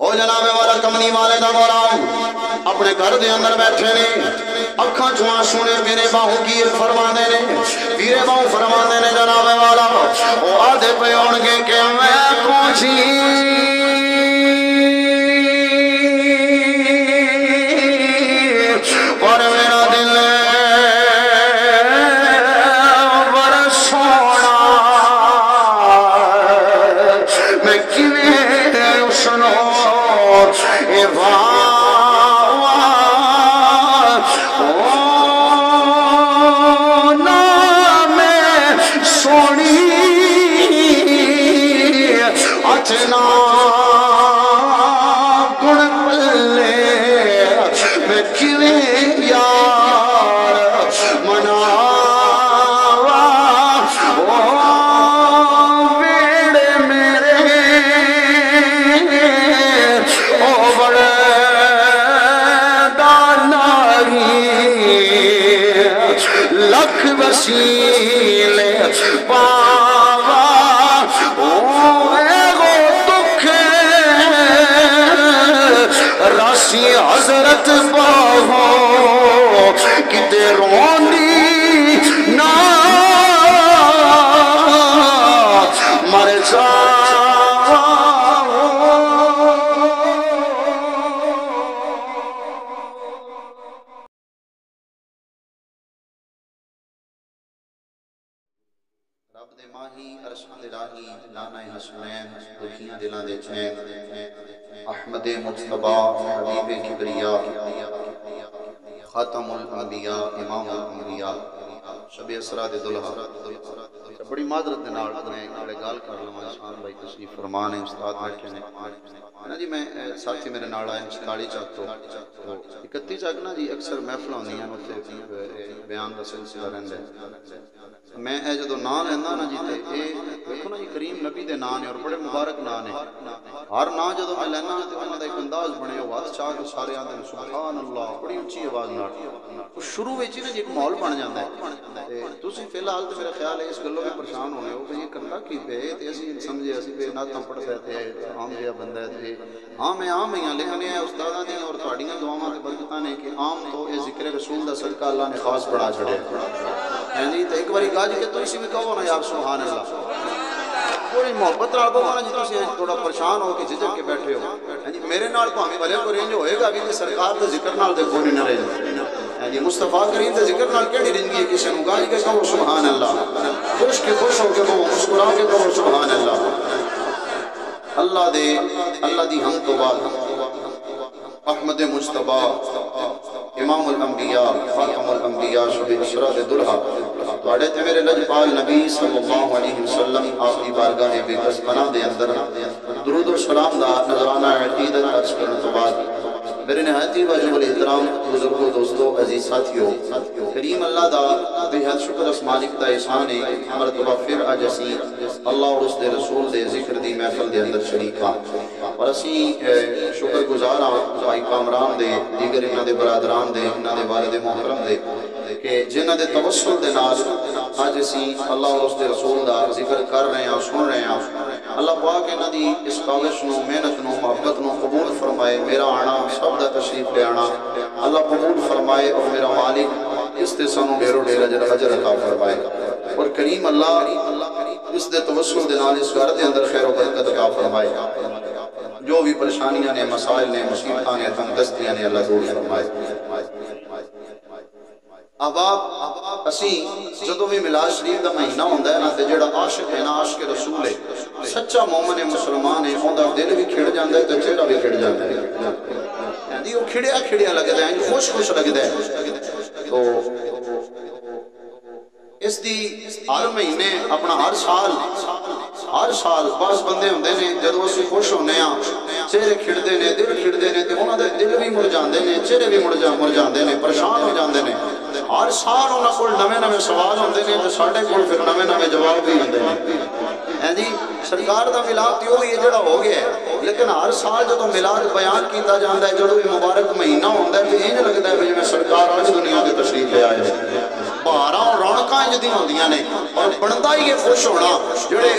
او جناب والا کملی والے دا غلام اپنے گھر دے اندر بیٹھے نے اکھاں چوں آنسو نے میرے باہو کی فرماندے نے میرے باہو فرماندے نے جناب والا او آدھے پہ ہون گے کہ میں پہنچی اور میرا دل بڑا سونا میں کیویں سنو اے وسیلے پاوا گو دکھ راسی حضرت باہو کتے روندی نہ مر جا رب دے ماہی عرشان دے راہی لانا حسنین دکھیاں دلان دے چین احمد مجتبیٰ حبیب کبریاء خاتم الانبیاء امام الانبیاء شب اسرا دے دلہا بڑی معذرت دے نال میں نالے گال کر لوں شان بھائی تشریف فرمان ہے استاد بیٹھے نے جی میں ساتھی میرے نال آئے 44 چاک تو 31 چاک نا جی اکثر محفل ہوندی ہیں اتنے بیان دا سلسلہ رہندا ہے میں اے جدو نام لینا نا جی تے دیکھو نا جی کریم نبی دے نام نے اور بڑے مبارک نام نے ہر نام جدو میں لینا تے انہاں دا ایک انداز بنے ہو ہاتھ چاہ کے سارے آندے نے سبحان اللہ بڑی اونچی آواز نال شروع وچ ہی نا جی ایک ماحول بن جاندا ہے تے تسی فی الحال تے میرا خیال ہے اس گلوں میں پریشان ہونے ہو کہ یہ کرنا کی پے تے اسی سمجھے اسی پہ نعتاں پڑھدا تے عام جہا بندہ تے ہاں میں عام ہی ہاں لیکن یہ استاداں دی اور تہاڈیاں دعاواں تے برکتاں نے کہ عام تو یہ ذکر رسول دا صدقہ اللہ نے خاص بڑھا چھڑیا جی تو ایک باری گاج کے تو اسی میں کہو نا یار سبحان اللہ بڑی محبت نال کہو نا جی تسی تھوڑا پریشان ہو کے جھجک کے بیٹھے ہو جی میرے نال بھاویں بھلے کو رینج ہوئے گا بھی سرکار دے ذکر نال دیکھو نہیں نہ رہے جی مصطفیٰ کریم دے ذکر نال کیڑی رنگی ہے کسی نو گاج کے کہو سبحان اللہ خوش کے خوش ہو کے کہو مسکرا کے کہو سبحان اللہ اللہ دے اللہ دی حمد و بعد احمد مجتبیٰ امام الانبیاء خاتم الانبیاء شب اسرا دے دلہا توڑے تے میرے لجپال نبی صلی اللہ علیہ وسلم آپ کی بارگاہ بے کس پناہ دے اندر درود و سلام دا نظرانہ عقیدت عرض کرنے تو بعد میرے نہایتی واجب الاحترام بزرگوں دوستوں عزیز ساتھیوں کریم اللہ دا بہت شکر اس مالک دا احسان ہے مرتبہ پھر آج اسی اللہ اور اس دے رسول دے ذکر دی محفل دے اندر شریک ہاں اور اسی شکر گزار ہاں بھائی کامران دے دیگر انہاں دے برادران دے انہاں دے والد محترم دے کہ جنہاں دے توسل دے نال آج اسی اللہ اور اس دے رسول دا ذکر کر رہے ہیں سن رہے ہیں اللہ پاک انہاں دی اس کاوش نو محنت نو محبت نو قبول فرمائے میرا آنا سب دا تشریف لے آنا اللہ قبول فرمائے اور میرا مالک اس تے سانو ڈیرو ڈیر اجر عطا فرمائے اور کریم اللہ اس دے توسل دے نال اس گھر دے اندر خیر و برکت عطا فرمائے جو بھی پریشانیاں نے مسائل نے مصیبتاں نے تنگ دستیاں نے اللہ دور فرمائے احباب اسی جدو بھی میلاد شریف دا مہینہ ہوندا ہے نا تے جڑا عاشق ہے نا عاشق رسول ہے سچا مومن ہے مسلمان ہے اوندا دل بھی کھڑ جاندا ہے تے چہرہ بھی کھڑ جاندا ہے یعنی وہ کھڑیا کھڑیا لگدا ہے خوش خوش لگدا ہے تو اس دی ہر مہینے اپنا ہر سال بعض بندے ہوندے نے جدوں اسی خوش ہونے ہاں چہرے کھڑدے نے دل کھڑدے نے تے انہاں دے دل بھی مر جاندے نے چہرے بھی مر جاندے نے پریشان ہو جاندے نے ہر سال انہاں کول نویں سوال ہوندے نے تے ساڈے کول پھر نویں جواب بھی ہوندے نے ہیں جی سرکار دا میلاد تے وہی جڑا ہو گیا ہے لیکن ہر سال جدوں میلاد بیان کیتا جاندا ہے جدوں مبارک مہینہ ہوندا ہے تے انج لگدا ہے جویں سرکار اج دنیا تے تشریف لے آئے بہاراں رونقاں انج دی ہوندیاں نے اور بندا ہی یہ خوش ہونا جڑے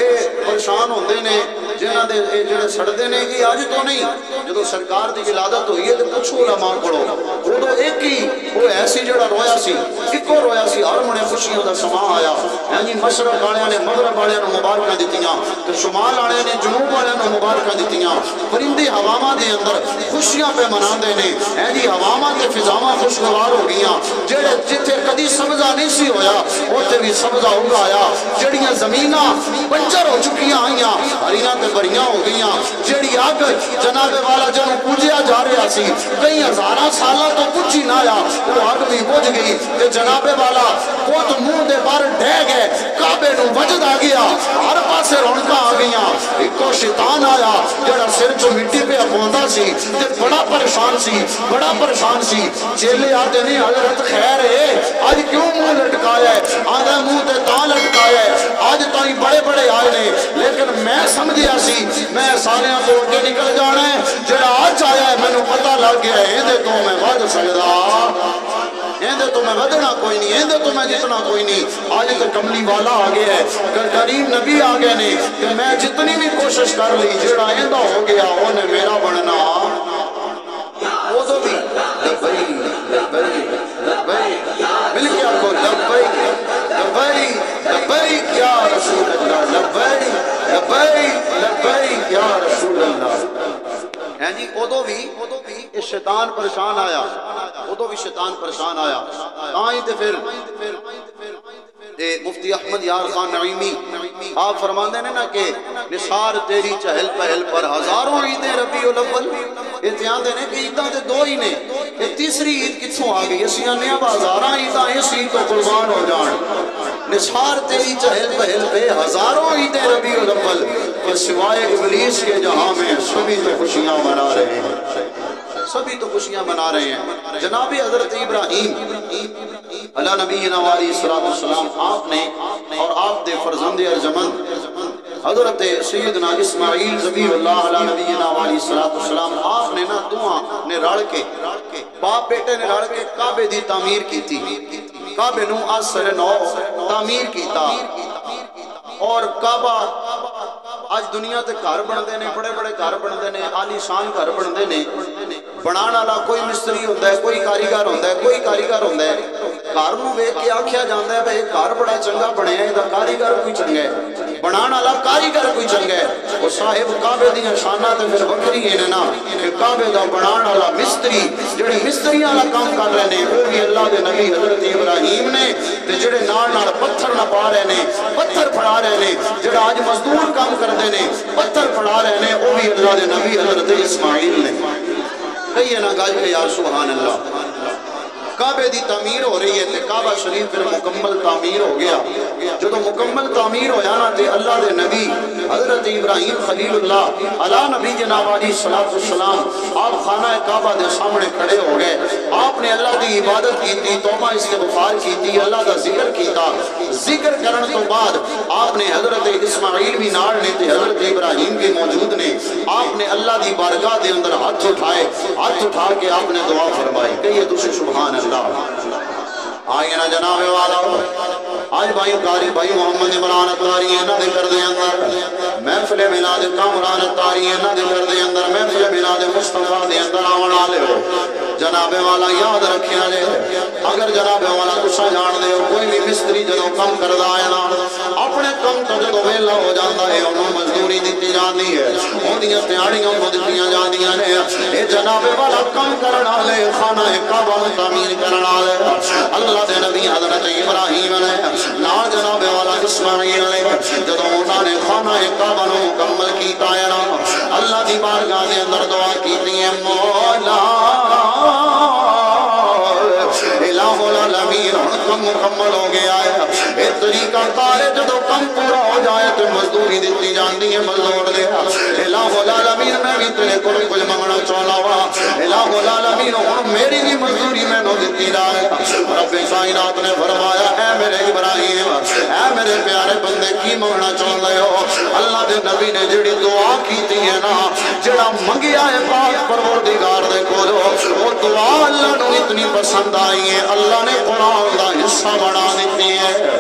پریشان ہوندے نے جنہاں دے جڑے سڑدے نے یہ اج تو نہیں جدوں سرکار دی ولادت ہوئی ہے تے پوچھو علماء کولوں اودوں ایک ہی وہ ایسی جڑا رویا سی اکو رویا سی ہر منے خوشیاں دا سما آیا ہاں جی مشرق والےاں نے مغرب والےاں نوں مبارکاں دتیاں تے شمال والےاں نے جنوب والےاں نوں مبارکاں دتیاں پرندے ہواواں دے اندر خوشیاں پہ مناندے نے ہاں جی ہواواں تے فضاواں خوشگوار ہو گئیاں جڑے جتھے کدی سبزہ نہیں سی ہویا اوتھے بھی سبزہ اگایا جڑیاں زمیناں بنجر ہو چکیاں آئیاں ہریاں تے بھریاں ہو گئیاں جڑی اگ جناب والا جنوں پوجیا جا رہا سی کئی ہزاراں سالاں تو پوجی نہ آیا وہ اگ بھی بجھ گئی تے جناب والا بہت منہ دے بار ڈہ گئے کعبے نوں وجد آ گیا ہر پاسے رونقاں آ گئیاں ایکو شیطان آیا جڑا سر چوں مٹی پہ پوندا سی تے بڑا پریشان سی چیلے آتے نہیں حضرت خیر ہے آج کیوں منہ لٹکایا ہے آدھا منہ تے تاں لٹکایا ہے آج تائیں بڑے بڑے آئے نے لیکن میں سمجھیا سی میں ساریاں تو اگے نکل جانا ہے جڑا آج آیا ہے میں نو پتہ لگ گیا ہے اندے تو میں ود سکدا اندے تو میں ودنا کوئی نہیں اندے تو میں جتنا کوئی نہیں آج تو کملی والا آگے ہے کریم نبی آگے نے کہ میں جتنی بھی کوشش کر لی جڑا اندہ ہو گیا انہیں میرا بننا وہ تو بھی لبئی لبئی لبئی مل گیا کو لبئی لبئی لبئی یا رسول اللہ لبئی لبئی لبئی یا رسول اللہ ہیں جی ادو بھی شیطان پریشان آیا ادو بھی شیطان پریشان آیا تاں ہی تے پھر مفتی احمد یار خان نعیمی آپ فرماندے نے نا کہ نثار تیری چہل پہل پر ہزاروں عیدیں ربیع الاول اتیان دے نے کہ عیداں تے دو ہی نے یہ تیسری عید کتھوں آ گئی اسیاں نیا بازاراں عیداں اس عید تو قربان ہو جان نثار تیری چہل پہل پہ ہزاروں عیدیں ربیع الاول پر سوائے ابلیس کے جہاں میں سبھی تو خوشیاں منا رہے ہیں سبھی تو خوشیاں منا رہے ہیں جناب حضرت ابراہیم علیہ نبینا علیہ السلام آپ نے اور آپ دے فرزند ارجمند حضرت سیدنا اسماعیل ذبیح اللہ علیہ نبینا علیہ السلام آپ نے نا دعا نے رڑ کے باپ بیٹے نے رڑ کے کعبے دی تعمیر کی تھی کعبے نو اثر نو تعمیر کیتا اور کعبہ آج دنیا تے گھر بندے نے بڑے بڑے گھر بندے نے عالی شان گھر بندے نے بنانا والا کوئی مستری ہوتا ہے کوئی کاریگر ہوتا ہے کوئی کاریگر ہوتا ہے گھر نو ویکھ کے آکھیا جاندا ہے بھئی گھر بڑا چنگا بنیا ہے کاریگر کوئی چنگا ہے بنانا والا کاریگر کوئی چنگا ہے وہ صاحب کعبے دی شاناں تے پھر وکری ہیں نا کہ کعبے دا بنانا والا مستری جڑے مستریاں والا کام کر رہے نے وہ بھی اللہ دے نبی حضرت ابراہیم نے تے جڑے نال پتھر نہ پا رہے نے پتھر پھڑا رہے نے جڑا آج مزدور کام کردے نے پتھر پھڑا رہے نے وہ بھی اللہ دے نبی حضرت اسماعیل نے کہیے نا گاج کہ یا سبحان اللہ کعبے دی تعمیر ہو رہی ہے تے کعبہ شریف پھر مکمل تعمیر ہو گیا جدو مکمل تعمیر ہویا نا تے اللہ دے نبی حضرت ابراہیم خلیل اللہ علیہ نبی جناب علیہ السلام آپ خانہ کعبہ دے سامنے کھڑے ہو گئے آپ نے اللہ دی عبادت کی تھی توبہ استغفار کی تھی اللہ دا ذکر کیتا ذکر کرن تو بعد آپ نے حضرت اسماعیل بھی نال نے تے حضرت ابراہیم بھی موجود نے آپ نے اللہ دی بارگاہ دے اندر ہاتھ اٹھائے ہاتھ اٹھا کے آپ نے دعا فرمائی کہیے دوسرے سبحان اللہ آئیے نا جناب والا آج بھائی قاری بھائی محمد عمران اتاری ہیں نہ ذکر دے اندر محفل میلاد کامران اتاری ہیں نہ ذکر دے اندر محفل میلاد مصطفیٰ دے اندر آونا لے ہو جناب والا یاد رکھیا لے اگر جناب والا تسا جان دے ہو کوئی بھی مستری جدو کم کردہ آیا نا اپنے کم تو جدو ویلا ہو جاندہ ہے انہوں مزدوری دیتی جاندی ہے انہوں تیاریوں کو دیتیاں جاندیاں نے اے جناب والا کم کرنا لے خانہ کعبہ تعمیر کرنا لے اللہ دے نبی حضرت ابراہیم علیہ نال جناب والا اسماعیل علیہ جدو انہوں نے خانہ کعبہ نو مکمل کیتا ہے نا اللہ دی بارگاہ دے اندر دعا کیتی ہے مولا الہ العالمین کم مکمل ہو گیا ہے ایک طریقہ کارے جدو کم پورا ہو جائے تو مزدوری دیتی جاندی ہے مزدور دے الہ العالمین میں بھی تیرے کو کچھ منگنا چولا ہوا الہ العالمین میری بھی مزدوری میں نو دیتی جائے رب کائنات نے فرمایا اے میرے ابراہیم اے میرے پیارے بندے کی منگنا چاہ رہے ہو اللہ دے نبی نے جڑی دعا کیتی ہے نا جڑا منگیا ہے پاک پروردگار دے کو وہ دعا اللہ نو اتنی پسند آئی ہے اللہ نے قرآن دا حصہ بنا دیتی ہے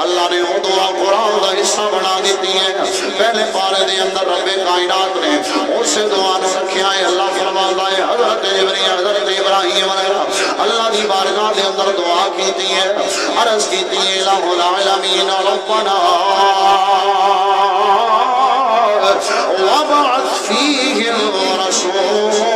اللہ نے وہ دعا قرآن دا حصہ بنا دیتی ہے پہلے پارے دے اندر رب کائنات نے اس دعا نو رکھیا ہے اللہ فرماتا ہے حضرت جبرائیل حضرت ابراہیم اللہ دی بارگاہ دے اندر دعا کیتی ہے عرض کیتی ہے الہ العالمین ربنا وابعث فیہم رسولا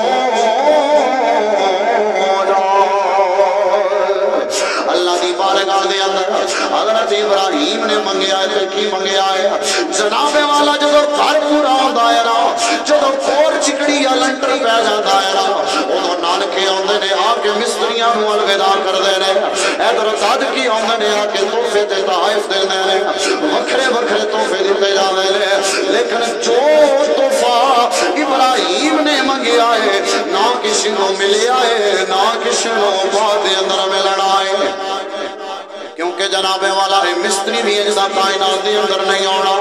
اللہ دی بارگاہ دے اندر حضرت ابراہیم نے منگیا ہے کی منگیا ہے جناب والا جدو گھر پورا ہوندا ہے نا جدو کور چکڑی یا لنٹر پہ جاتا ہے نا ادو نانکے آندے نے آ کے مستریاں نو الوداع کردے نے ادھر دادکی آندے نے آ کے تحفے تے تحائف دیندے نے وکھرے وکھرے تحفے دتے جاندے نے لیکن جو تحفہ ابراہیم نے منگیا ہے نہ کسی کو ملیا ہے نہ کسی کو بعد دے اندر ملنا ہے کیونکہ جناب والا مستری بھی انجدہ کائنات دے اندر نہیں ہونا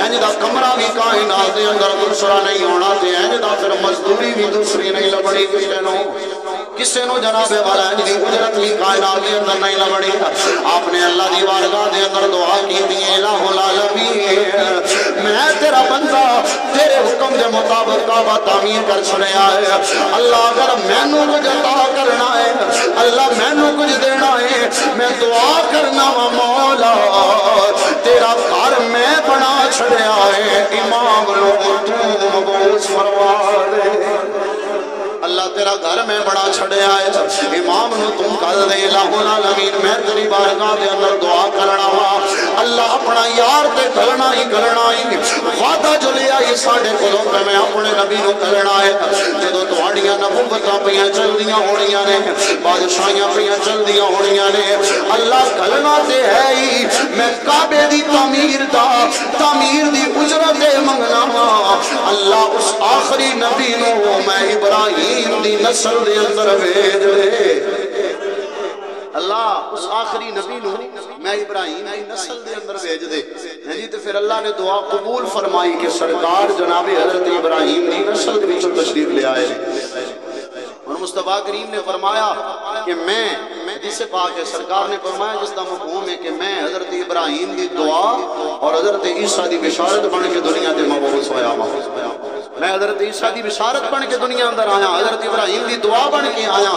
انجدہ کمرہ بھی کائنات دے اندر دوسرا نہیں ہونا تے انجدہ پھر مزدوری بھی دوسری نہیں لبڑی کسے نو جناب والا انجدی اجرت بھی کائنات دے اندر نہیں لبڑی آپ نے اللہ دی بارگاہ دے اندر دعا کی دی الہ العالمین میں تیرا بندہ تیرے حکم دے مطابق کعبہ تعمیر کر چھڑے آئے اللہ اگر میں نو کچھ عطا کرنا ہے اللہ میں نو کچھ دینا ہے میں دعا کرنا مولا تیرا گھر میں بنا چھڑے آئے امام لوگ تو مبوس فرما دے اللہ تیرا گھر میں بڑا چھڑے آئے امام نو تم کر دے الہ العالمین میں تیری بارگاہ دے اندر دعا کرنا ہوا اللہ اپنا یار تے کرنا ہی وعدہ جو لے آئی ساڑھے کلوں پہ میں اپنے نبی نو کرنا ہے جدو توڑیاں نبوتاں پیاں چل دیاں ہونیاں نے بادشاہیاں پیاں چل دیاں ہونیاں نے اللہ کرنا تے ہے ہی میں کعبے دی تعمیر دی اجرت منگنا ہوا اللہ اس آخری نبی نو میں ابراہیم دی نسل دے اندر بھیج دے اللہ اس آخری نبی نو میں ابراہیم دی نسل دے اندر بھیج دے نہیں تو پھر اللہ نے دعا قبول فرمائی کہ سرکار جناب حضرت ابراہیم دی نسل دی وچوں تشریف لے آئے اور مصطفیٰ کریم نے فرمایا کہ میں جسے پاک ہے سرکار نے فرمایا جس کا مفہوم ہے کہ میں حضرت ابراہیم دی دعا اور حضرت عیسیٰ دی بشارت بن کے دنیا دے مبعوث ہویا میں حضرت عیسیٰ دی بشارت بن کے دنیا اندر آیا حضرت ابراہیم دی دعا بن کے آیا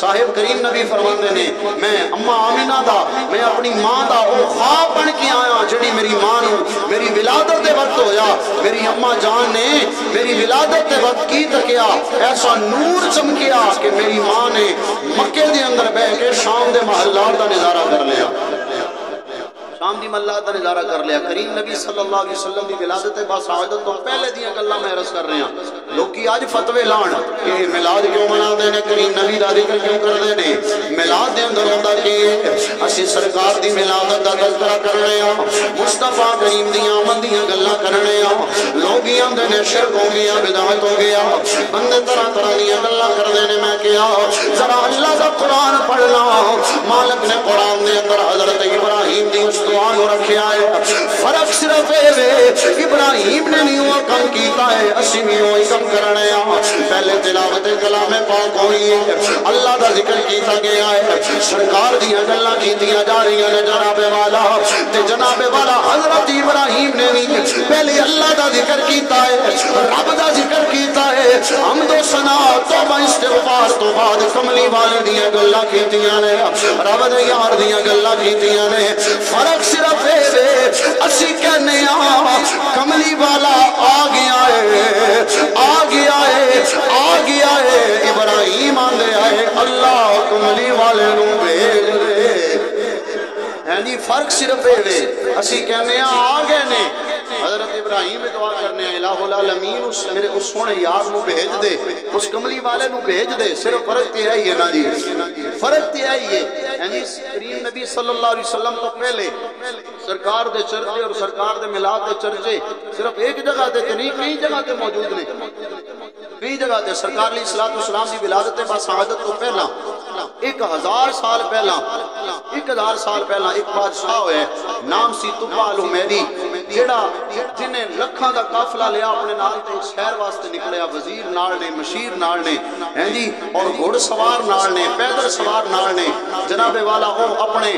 صاحب کریم نبی فرماندے نے میں اماں آمینہ دا میں اپنی ماں دا او خواب بن کے آیا جڑی میری ماں نو میری ولادت دے وقت ہویا میری اماں جان نے میری ولادت دے وقت کی تکیا ایسا نور چمکیا کہ میری ماں نے مکے دے اندر بیٹھ کے شام دے محلات دا نظارہ کر لیا شام دی محلات دا نظارہ کر لیا کریم نبی صلی اللہ علیہ وسلم دی ولادت باسعادت تو پہلے دیاں گلاں میں عرض کر رہے ہیں لوکی آج فتوے لان کہ میلاد کیوں منا دے نے کریم نبی دا ذکر کیوں کر دے نے میلاد دے اندر ہوندا کہ اسی سرکار دی ولادت دا تذکرہ کر رہے ہیں مصطفیٰ کریم دیاں مندیاں گلاں کر رہے ہیں لوگی آندے نے شرک ہو گیا بدعت ہو گیا بندے طرح طرح دیاں گلاں کر دے نے میں کیا ذرا اللہ دا قرآن پڑھنا مالک نے قرآن دے اندر حضرت ابراہیم دی دعا نو رکھیا ہے فرق صرف ہے ابراہیم نے نہیں ہوا کم کیتا ہے اسی بھی ہوئی کم کرنے پہلے تلاوت کلام پاک ہوئی ہے اللہ دا ذکر کیتا گیا ہے سرکار دیا گلاں کیتیاں جا رہی ہیں جناب والا تے جناب والا حضرت ابراہیم نے بھی پہلے اللہ دا ذکر کیتا ہے رب دا ذکر کیتا ہے حمد و ثنا توبہ استغفار تو بعد کملی والے دیا گلاں کیتیاں نے رب دے یار دیا گلاں کیتیاں نے فرق صرف ہے اسی کہنے کملی والا آ گیا ہے آ گیا ہے آ گیا ہے ابراہیم آندے آئے اللہ کملی والے نو بھیج دے یعنی فرق صرف ہے اسی کہنے آ گئے نے حضرت ابراہیم میں دعا کرنے ہیں الہ العالمین میرے اس سونے یار نو بھیج دے اس کملی والے نو بھیج دے صرف فرق تے ہے یہ نا جی فرق تے ہے یہ یعنی کریم نبی صلی اللہ علیہ وسلم تو پہلے سرکار دے چرچے اور سرکار دے میلاد دے چرچے صرف ایک جگہ تے نہیں کئی جگہ تے موجود نے کئی جگہ تے سرکار علیہ السلام دی ولادت باسعادت تو پہلا 1000 سال پہلا 1000 سال پہلا ایک بادشاہ ہوئے نام سی طبع العمیری جڑا جنہیں لکھاں دا قافلہ لیا اپنے نال تے شہر واسطے نکلیا، وزیر نال نے، مشیر نال نے، ہیں جی، اور گھوڑ سوار نال نے، پیدل سوار نال نے، جناب والا وہ اپنے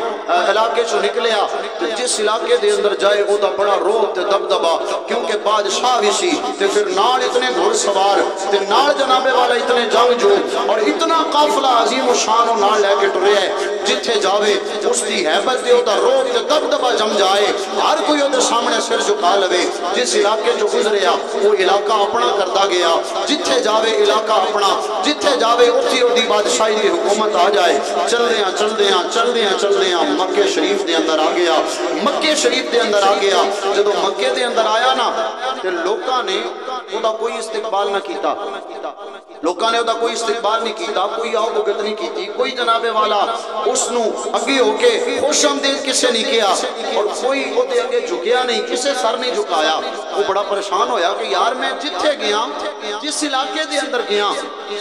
علاقے چو نکلیا تے جس علاقے دے اندر جائے او دا بڑا روب تے دبدبا، کیونکہ بادشاہ بھی سی تے پھر نال اتنے گھوڑ سوار تے نال جناب والا اتنے جنگجو اور اتنا قافلہ عظیم و شان و نال لے کے ٹرے ہے، جتھے جاوے اس دی ہیبت دے او دا روب تے دبدبا جم جائے، ہر کوئی او دے سامنے سر جھکا لوے، جس علاقے جو گزریا وہ علاقہ اپنا کرتا گیا، جتھے جاوے علاقہ اپنا، جتھے جاوے اتھی او دی بادشاہی دی حکومت آ جائے۔ چل دیاں مکے شریف دے اندر آ گیا، مکے شریف دے اندر آ گیا، جدو مکے دے اندر آیا نا تے لوکاں نے او دا کوئی استقبال نہ کیتا، لوکاں نے او دا کوئی استقبال نہیں کیتا، کوئی آؤ بھگت نہیں کیتی، کوئی جناب والا اس نو اگے ہو کے خوش آمدید کسے نہیں کیا، اور کوئی او دے اگے جھکیا نہیں، کسے سر نہیں جھکایا۔ وہ بڑا پریشان ہویا کہ یار میں جتھے گیا، جس علاقے دے اندر گیا،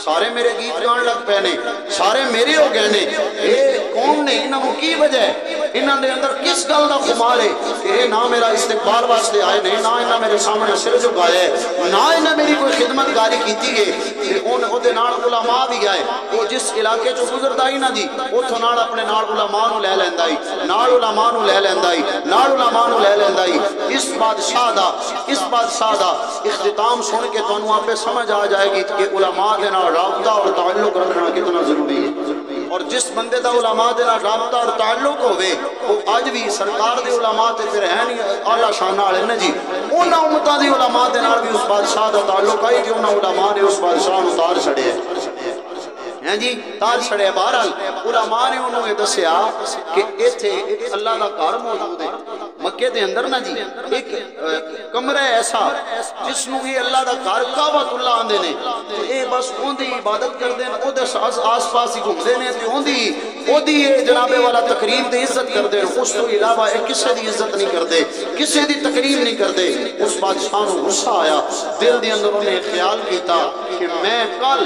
سارے میرے گیت گان لگ پے نے، سارے میرے ہو گئے نے، اے کون نے، انہاں نوں کی وجہ ہے، انہاں دے اندر کس گل دا خمار ہے کہ اے نہ میرا استقبال واسطے آئے نے، نہ انہاں میرے سامنے سر جھکایا ہے، نہ انہاں میری کوئی خدمت کاری کیتی ہے، تے او دے نال علماء بھی گئے، وہ جس علاقے چوں گزردا ہی نہ دی اوتھوں نال اپنے نال علماء نوں لے لیندا ہی، نال علماء نوں لے لیندا ہی، نال علماء نوں لے لیندا ہی۔ اس بادشاہ دا اختتام سن کے تانوں آپ پہ سمجھ آ جائے گی کہ علماء دے نال رابطہ اور تعلق رکھنا کتنا ضروری ہے، اور جس بندے دا علماء دے نال رابطہ اور تعلق ہوئے وہ اج بھی سرکار دے علماء تے پھر ہے نہیں اعلیٰ شان والے نے جی، انہاں امتاں دی علماء دے نال بھی اس بادشاہ دا تعلق ہے کہ انہاں علماء نے اس بادشاہ نوں تاج چھڑیا ہیں جی، تاج چھڑے۔ بہرحال علماء نے انہوں نے دسیا کہ ایتھے ایک اللہ دا گھر موجود ہے مکے دے اندر نا جی، ایک کمرہ ایسا جس نوں یہ اللہ دا گھر کعبۃ اللہ آندے نے، اے بس اون دی عبادت کردے نے، او دے آس پاس ہی گھومدے نے تے اون دی جناب والا تقریب تے عزت کردے نے، اس تو علاوہ اے کسے دی عزت نہیں کردے، کسے دی تقریب نہیں کردے۔ اس بادشاہ نوں غصہ آیا، دل دے اندر انہیں خیال کیتا کہ میں کل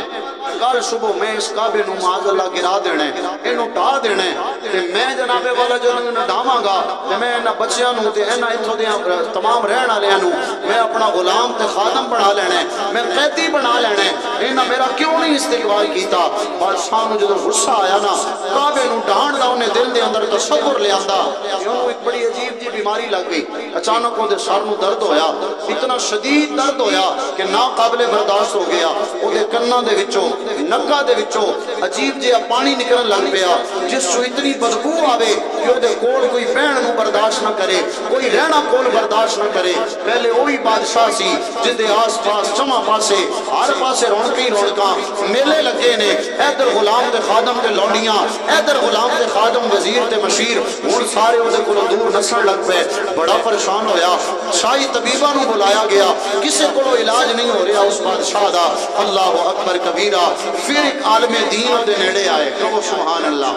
صبح میں اس کعبے نوں معاذ اللہ گرا دینا ہے، انہوں ڈا دینا ہے، تے میں جناب والا جو انہوں ڈاواں گا تے میں انہاں بچیاں نوں تے انہاں اتھوں دیاں تمام رہن والیاں نوں میں اپنا غلام تے خادم بنا لینا ہے، میں قیدی بنا لینا ہے، انہاں میرا کیوں نہیں استقبال کیتا۔ بادشاہ نوں جدوں غصہ آیا نا کعبے نوں ڈھان دا انہیں دل دے اندر تصور لے آندا، انہوں ایک بڑی عجیب جی بیماری لگ گئی، اچانک اون دے سر نوں درد ہویا، اتنا شدید درد ہویا کہ ناقابل برداشت ہو گیا، او دے کناں دے وچوں نکا دے وچوں عجیب جہا پانی نکلن لگ پیا، جس چوں اتنی بدبو آوے کہ وہ دے کول کوئی بہن نوں برداشت نہ کرے، کوئی رہنا کول برداشت نہ کرے۔ پہلے وہی بادشاہ سی جس دے آس پاس چماں پاسے ہر پاسے رونقاں ہی رونقاں، میلے لگے نے، ادھر غلام تے خادم تے لونڈیاں، ادھر غلام تے خادم وزیر تے مشیر، ہن سارے وہ دے کولوں دور نسن لگ پے، بڑا پریشان ہویا، شاہی طبیباں نوں بلایا گیا، کسے کولوں علاج نہیں ہو رہا اس بادشاہ دا۔ اللہ اکبر کبیرہ، پھر ایک عالم دین دے نیڑے آئے، کہو سبحان اللہ۔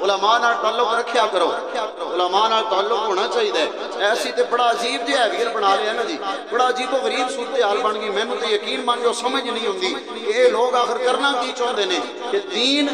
علماء نال تعلق رکھیا کرو، علماء نال تعلق ہونا چاہیے۔ ایسی تے بڑا عجیب جہا ویر بنا لیا نا جی، بڑا عجیب و غریب صورتحال بن گئی، مینوں تے یقین مان جو سمجھ نہیں ہوندی کہ یہ لوگ آخر کرنا کی چاہتے نے کہ دین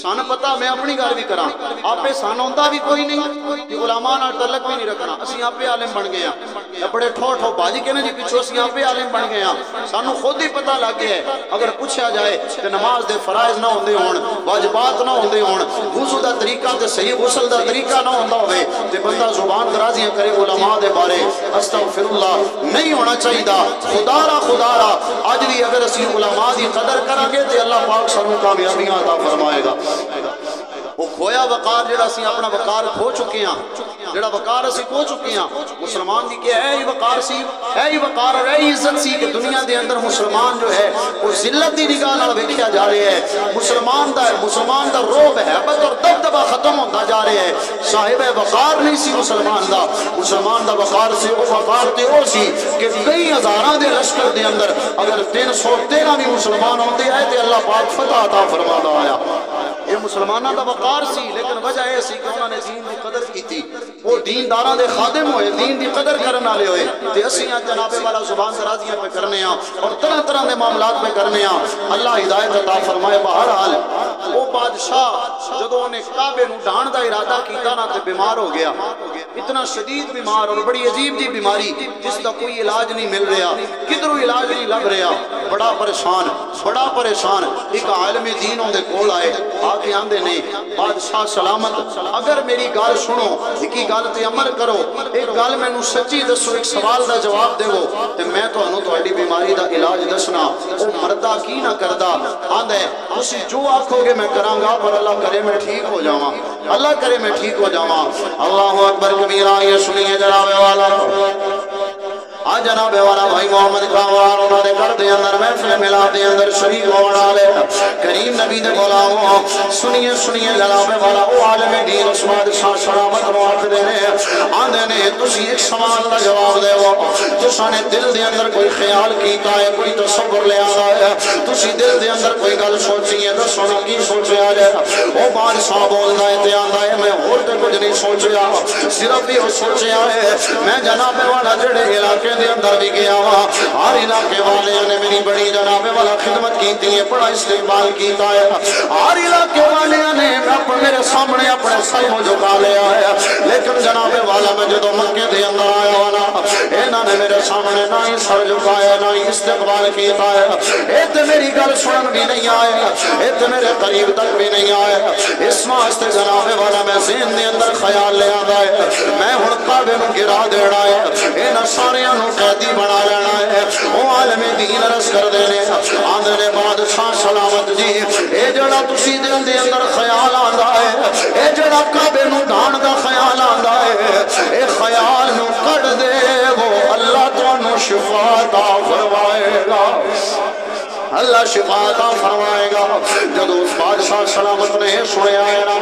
سان پتہ، میں اپنی گل بھی کراں، آپے سان آندا بھی کوئی نہیں، کہ علماء نال تعلق بھی نہیں رکھنا، اسی آپے عالم بن گئے ہیں، بڑے ٹھو ٹھو باجی کے نا جی پیچھے اسی آپے عالم بن گئے ہیں، سانو خود ہی پتہ لگ گیا ہے اگر پوچھا جائے کہ نماز دے فرائض نہ ہوندے ہون، واجبات نہ ہوندے ہون، وضو دا طریقہ تے صحیح غسل دا طریقہ نہ ہوندا ہوئے تے بندہ زبان درازیاں کرے علماء دے بارے، استغفر اللہ نہیں ہونا چاہیے۔ خدا را آج بھی اگر اسی علماء دی قدر کریں گے تے اللہ پاک سانوں کامیابیاں عطا فرمائے گا۔ وہ کھویا وقار جڑا اسی اپنا وقار کھو چکے ہیں، جڑا وقار اسی کھو چکے ہیں، مسلمان دی کہ اے ہی وقار سی، اے ہی وقار اور اے ہی عزت سی کہ دنیا دے اندر مسلمان جو ہے وہ ذلت دی نگاہ نال ویکھیا جا رہے ہیں، مسلمان دا روب ہیبت اور دبدبا ختم ہوتا جا رہے ہیں، صاحب وقار نہیں سی مسلمان دا وقار سی، وہ وقار تے وہ سی کہ کئی ہزاراں دے لشکر دے اندر اگر 313 بھی مسلمان ہوندے آئے تے اللہ پاک فتح عطا فرماتا آیا۔ یہ مسلمانہ دا وقار سی، لیکن وجہ یہ سی کہ انہوں نے دین دی قدر کی تھی، وہ دین داران دے خادم ہوئے، دین دی قدر کرنے والے ہوئے، تے اسی جناب والا زبان درازیاں پہ کرنے ہیں اور طرح طرح دے معاملات پہ کرنے ہیں۔ اللہ ہدایت عطا فرمائے۔ بہرحال وہ بادشاہ جدوں انہیں کعبے نو ڈھان دا ارادہ کیتا نا تے بیمار ہو گیا، اتنا شدید بیمار اور بڑی عجیب جی بیماری جس دا کوئی علاج نہیں مل رہا، کدھروں علاج نہیں لگ رہا، بڑا پریشان ایک عالم دین اون دے کول آئے، آ کے آندے نے بادشاہ سلامت اگر میری گل سنو، ایک گل تے عمل کرو، ایک گل مینوں سچی دسو، ایک سوال دا جواب دیو تے میں تانوں تہاڈی بیماری دا علاج دسنا۔ او مردا کی نہ کردا، آندا ہے تسی جو آکھو گے میں کراں گا، پر اللہ کرے میں ٹھیک ہو جاواں، اللہ کرے میں ٹھیک ہو جاواں۔ اللہ اکبر کبیرہ، یہ سنیے جناب والا، آج جناب والا بھائی محمد کامران انہوں نے گھر دے اندر محفل میلاد دے اندر شریک ہونا لے کریم نبی دے غلاموں، سنیے جناب والا او عالم دین اس بادشاہ سلامت نو آکھ دے نے آندے نے تسی ایک سوال دا جواب دے وہ تساں نے دل دے اندر کوئی خیال کیتا ہے، کوئی تصور لے آیا ہے، تسی دل دے اندر کوئی گل سوچی ہے، دسو نا کی سوچیا ہے؟ او بادشاہ بولدا ہے تے آندا ہے میں ہور تے کچھ نہیں سوچیا، صرف یہ سوچیا ہے میں جناب والا جڑے علاقے دے اندر بھی گیا ہوا، ہر علاقے والے نے میری بڑی جناب والا خدمت کیتی ہے، بڑا استقبال کیتا ہے، ہر علاقے والے نے میرے سامنے اپنے سر کو جھکا لیا ہے، لیکن جناب والا میں جدو مکے دے اندر آیا والا انہاں نے میرے سامنے نہ ہی سر جھکایا نہ ہی استقبال کیتا ہے، اے تے میری گل سنن بھی نہیں آئے، اے تے میرے قریب تک بھی نہیں آئے، اس واسطے جناب والا میں ذہن دے اندر خیال لے آندا ہے میں ہن کعبے نو گرا دینا ہے، انہاں ساریاں نو قیدی بنا لینا ہے۔ او عالم دین عرض کر دینے آندے نے بادشاہ سلامت جی اے جڑا تسی دل دے اندر خیال آندا ہے، اے جڑا کعبے نو ڈھان دا خیال آندا ہے، اے خیال نو کڈ دے وہ اللہ تانوں شفا عطا فرمائے گا، اللہ شفا عطا فرمائے گا۔ جدو اس بادشاہ سلامت نے سنیا ہے نا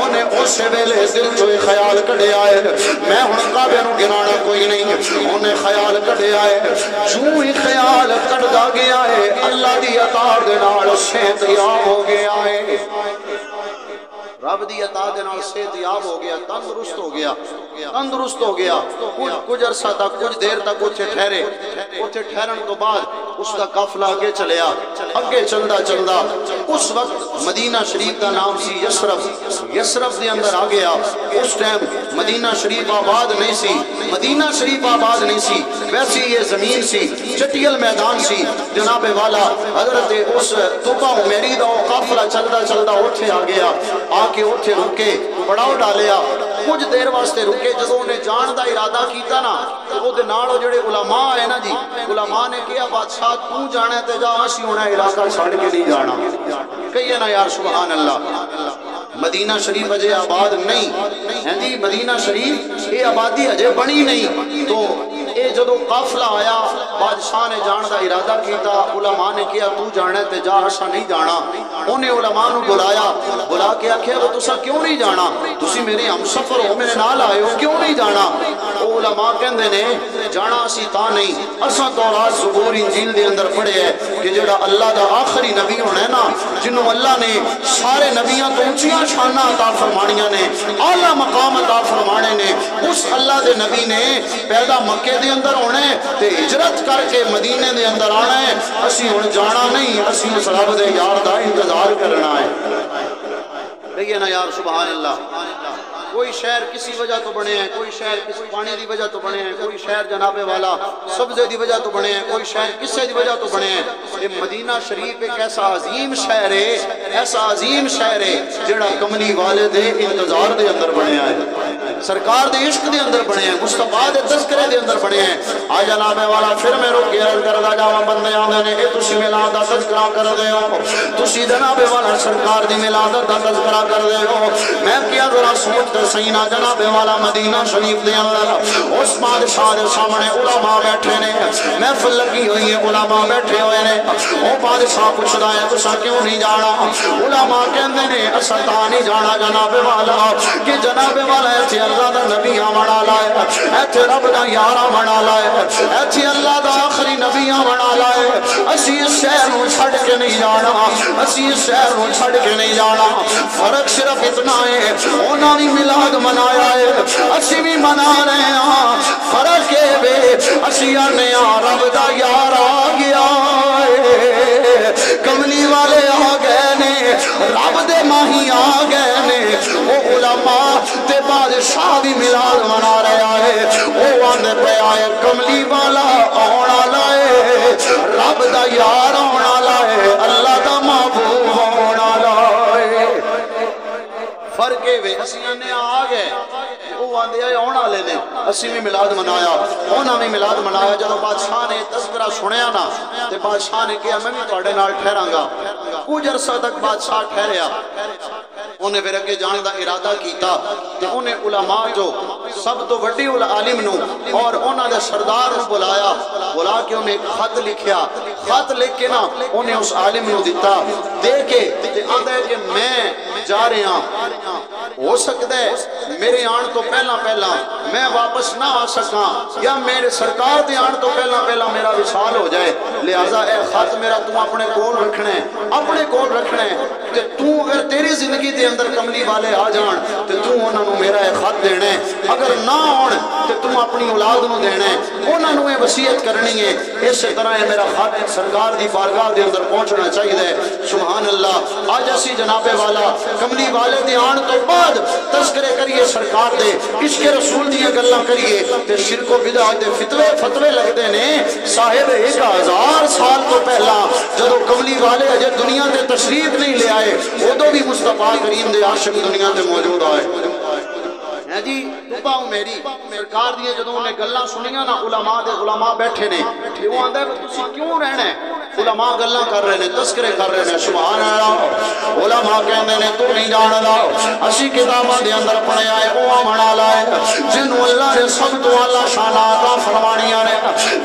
انہیں اس ویلے دل جو خیال کڈے آئے میں ہن کعبے نو گرانا کوئی نہیں، انہیں خیال کڈے آئے، جو ہی خیال کڈدا گیا ہے اللہ دی عطا دے نال صحتیاب ہو گیا ہے، رب دی عطا دے نال صحتیاب ہو گیا، تندرست ہو گیا، کچھ عرصہ تک کچھ دیر تک اتھے ٹھہرے، اتھے ٹھہرن تو بعد اس کا قافلہ آگے چلیا، اگے چلدا اس وقت مدینہ شریف کا نام سی یسرف دے اندر آ گیا، اس ٹائم مدینہ شریف آباد نہیں سی، مدینہ شریف آباد نہیں سی، ویسی یہ زمین سی، چٹیل میدان سی، جناب والا حضرت اس توبہ عمیری دا قافلہ چلدا اتھے آ گیا، آ کے اتھے رکے، پڑاؤ ڈالیا، کچھ دیر واسطے رکے، جدوں نے جان دا ارادہ کیتا نا او دے نال جڑے علماء آئے نا جی، علماء نے کہا بادشاہ تو جانا تے جا، اسی ہونا علاقہ چھاڑ کے نہیں جانا، کہیے نا یار سبحان اللہ، مدینہ شریف اجے آباد نہیں ہے جی، مدینہ شریف یہ آبادی اجے بنی نہیں، تو اے جدو قافلہ آیا بادشاہ نے جان دا ارادہ کیتا، علماء نے کیا تو جانا تے جا، اسا نہیں جانا، انہیں علماء نو بلا کے آکھیا وہ تسا کیوں نہیں جانا، تسی میرے ہم سفر ہو، میرے نال آئے ہو، کیوں نہیں جانا؟ او علماء کہندے نے جانا اسی تا نہیں، اسا تورات زبور انجیل دے اندر پڑھے ہے کہ جڑا اللہ دا آخری نبی ہونا ہے نا، جنہوں اللہ نے سارے نبیاں تو اونچیاں شانہ عطا فرمانیاں نے، اعلیٰ مقام عطا فرمانے نے، اس اللہ دے نبی نے پیدا مکے دے اندر ہونے تے ہجرت کر کے مدینے دے اندر آنا ہے، اسی ہن جانا نہیں، اسی اس رب دے یار دا انتظار کرنا ہے، کہیے نا یار سبحان اللہ۔ کوئی شہر کسی وجہ تو بنے ہیں، کوئی شہر کسی پانی دی وجہ تو بنے ہیں، کوئی شہر جناب والا سبزے دی وجہ تو بنے ہیں، کوئی شہر کسے دی وجہ تو بنے ہیں، یہ مدینہ شریف ایک ایسا عظیم شہر ہے جڑا کملی والے دے انتظار دے اندر بنے ہیں، سرکار دے عشق دے اندر بنے ہیں، مصطفیٰ دے تذکرے دے اندر بنے ہیں۔ آ جناب والا پھر میں روک کے عرض کردہ جاواں بندے آندے نے اے تسی میلاد دا تذکرہ کر دے ہو، تسی جناب والا سرکار دی میلاد دا تذکرہ کر دے ہو، میں کیا ذرا سوچ سینہ جناب والا مدینہ شریف دے اندر اس بادشاہ دے سامنے علماء بیٹھے نے، محفل لگی ہوئی ہے، علماء بیٹھے ہوئے نے، او بادشاہ پوچھدا ہے تساں کیوں نہیں جانا؟ علماء کہندے نے اساں تا نہیں جانا جناب والا کہ جناب والا ایتھے اللہ دا نبی آون والا ہے، ایتھے رب دا یار آون والا ہے، ایتھے اللہ دا آخری نبی آون والا ہے، اسی اس شہر نو چھڈ کے نہیں جانا، اسی اس شہر نو چھڈ کے نہیں جانا، فرق صرف اتنا ہے انہاں بھی میلاد منایا ہے، اسی بھی منا رہے ہیں، فرق ہے بے اسی آنے رب دا یار آ گیا ہے، کملی والے آ گئے نے، رب دے ماہی آ گئے نے او علماء تے بادشاہ بھی میلاد منا رہا ہے او آندے پہ آئے کملی والا آنا لائے رب دا یار آنا لائے اللہ دا محبوب آنا لائے فرقے وے اسیاں نے آ گئے وہ آندے آئے آنا لے نے اسی بھی میلاد منایا اونا بھی میلاد منایا جب بادشاہ نے تذکرہ سنیا نا تے بادشاہ نے کہا میں بھی توڑے نال ٹھہراں گا کچھ عرصہ تک بادشاہ ٹھہریا انہیں پھر اگے جانے دا ارادہ کیتا تے انہیں علماء جو سب تو وڈی عالم نو اور انہاں دے سردار نو بلا کے انہیں ایک خط لکھیا خط لکھ کے نا انہیں اس عالم نو دیتا دے کے آندہ ہے کہ میں جا رہا ہو سکتا ہے میرے آن تو پہلا میں واپس نہ آ سکاں یا میرے سرکار دے آن تو پہلا میرا وصال ہو جائے لہذا اے خط میرا تم اپنے کول رکھنے کہ تم اگر تیری زندگی دے اندر کملی والے آ جان تو تم انہوں نے میرا اے خط دینے اگر نہ آن تو تم اپنی اولاد نو دینے انہوں نے وصیت کرنی ہے اس طرح ہے میرا خط سرکار دی بارگاہ دے اندر پہنچنا چاہیے سبحان اللہ آج اسی جناب والا کملی والے دے آن تو بعد تذکرے کریے سرکار دے عشق رسول دیاں گلاں کریے تے شرک و بدعت دے فتوے لگتے نے صاحب 1000 سال تو پہلا جدو کملی والے اجے دنیا تے تشریف نہیں لے آئے ادو بھی مصطفیٰ کریم دے عاشق دنیا تے موجود آئے ہے جی توبہ ہوں میری سرکار دیئے جدو انہیں گلاں سنیاں نا علماء بیٹھے نے وہ آندہ ہے کہ تسی کیوں رہنے علماء گلاں کر رہے ہیں تذکرے کر رہے ہیں سبحان اللہ علماء کہندے نے تو نہیں جان دا اسی کتاباں دے اندر پڑھے آئے وہ منا لائے جنہوں اللہ نے سب تو اللہ شانات فرمانیاں نے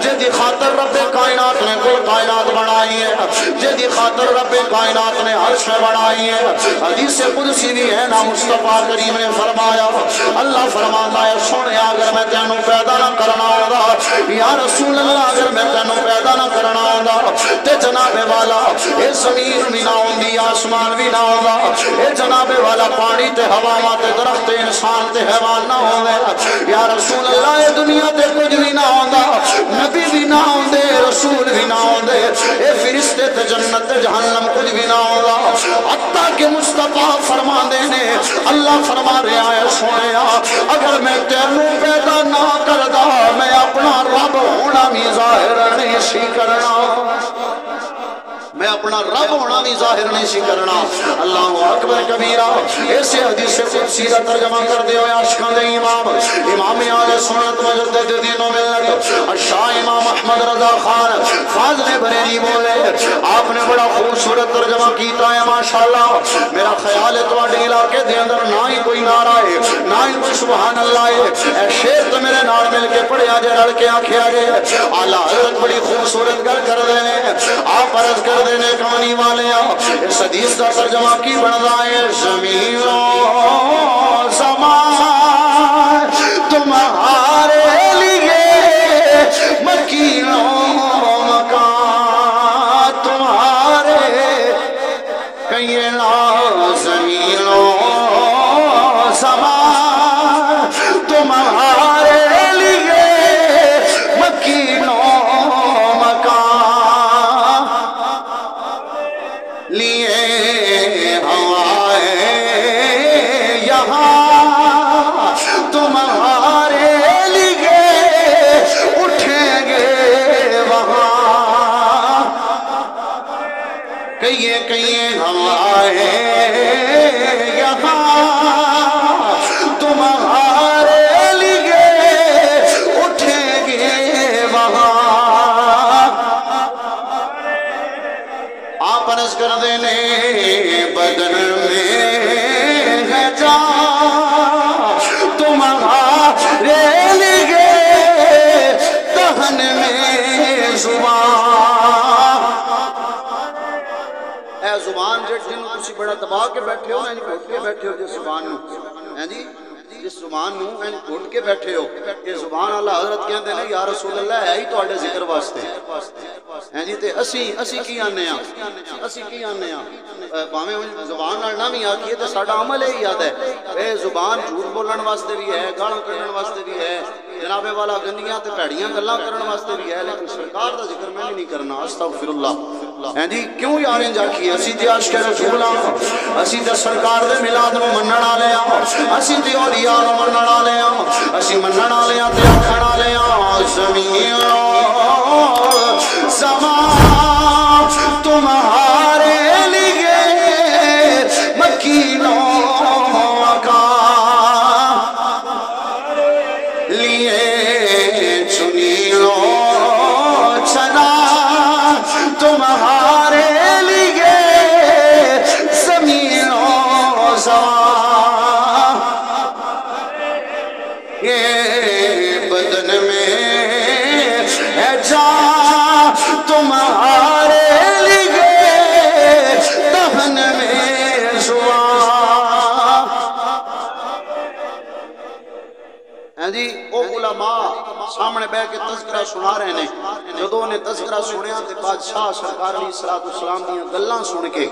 جدی خاطر رب کائنات نے کل کائنات بنائی ہے جدی خاطر رب کائنات نے عرش بنائی ہے حدیث قدسی بھی ہے نا مصطفیٰ کریم نے فرمایا اللہ فرماتا ہے سونے اگر میں تینوں پیدا نہ کرنا ہوگا یا رسول اللہ اگر میں تینوں پیدا نہ کرنا ہوگا تے جناب والا اے زمین بھی نہ ہوندی آسمان بھی نہ ہوگا اے جناب والا پانی تے ہوا تے درخت انسان تے حیوان نہ ہوندے یا رسول اللہ اے دنیا تے کچھ بھی نہ ہوندا نبی بھی نہ ہوندے رسول بھی نہ ہوندے اے فرشتے تے جنت تے جہنم کچھ بھی نہ ہوگا حتیٰ کہ مصطفیٰ فرما دینے اللہ فرما رہا ہے سونے اگر میں تینوں پیدا نہ کردا میں اپنا رب ہونا بھی ظاہر نہیں سی کرنا میں اپنا رب ہونا بھی ظاہر نہیں سی کرنا اللہ اکبر کبیرہ ایسے حدیث قدسی کا ترجمہ کر دے ہوئے عاشقان دے امام اہل سنت مجدد دین و ملت شاہ امام احمد رضا خان فاضل بریلی بولے آپ نے بڑا خوبصورت ترجمہ کیتا ہے ماشاءاللہ میرا خیال ہے تواڈے علاقے دے اندر نہ ہی کوئی نعرہ ہے نہ ہی کوئی سبحان اللہ ہے اے شیر تو میرے نال مل کے پڑھیا جے رل کے آکھیا جے اعلیٰ حضرت بڑی خوبصورت گل کر دینے آپ عرض کر دینے کہانی والے اس حدیث کا ترجمہ کی بڑھنا ہے زمین و زمان تمہارے لیے مکین و مکان تمہارے کہیں لا زمین و زمان تمہارے لیے مکین و مکان لیے ہوائیں یہاں تمہارے لیے اٹھیں گے وہاں کہیں ہوائیں یہاں تمہارے لیے اٹھیں گے وہاں آپ عرض کر دینے بدن میں ہے جان تمہارے لیے دہن میں زبان اے زبان جن تسی بڑا دبا کے بیٹھے ہو یعنی گھٹ کے بیٹھے ہو جس زبان نو ہیں جی جس زبان نو یعنی گھٹ کے بیٹھے ہو یہ زبان اللہ حضرت کہندے نے یا رسول اللہ ہے ہی تواڈے ذکر واسطے ہیں جی تے اسی کی آنے ہیں باہمیں زبان نال نہ بھی آکھیے تے ساڈا عمل ہی یاد ہے اے زبان جھوٹ بولن واسطے بھی ہے گالاں کڈن واسطے بھی ہے جناب والا گندیاں تے بھڑیاں گلاں کرن واسطے بھی ہے لیکن سرکار دا ذکر میں نہیں کرنا استغفر اللہ ہیں جی کیوں یاریں جاکی اسی تے عاشق رسول اسی تے سرکار دے میلاد نو منن والے اسی تے اولیاء نو منن والے اسی منن والے تے آکھن والے زمین زمان تمہارے لیے مکینوں کا لیے چنیوں چنا تمہارے لیے زمینوں زمان یہ بدن میں ہے جان تمہارے لیے دہن میں زبان ہیں جی او علماء سامنے بے کے تذکرہ سنا رہے ہیں جدو نے تذکرہ سنیا تے بادشاہ سرکار علیہ السلام دیا گلاں سن کے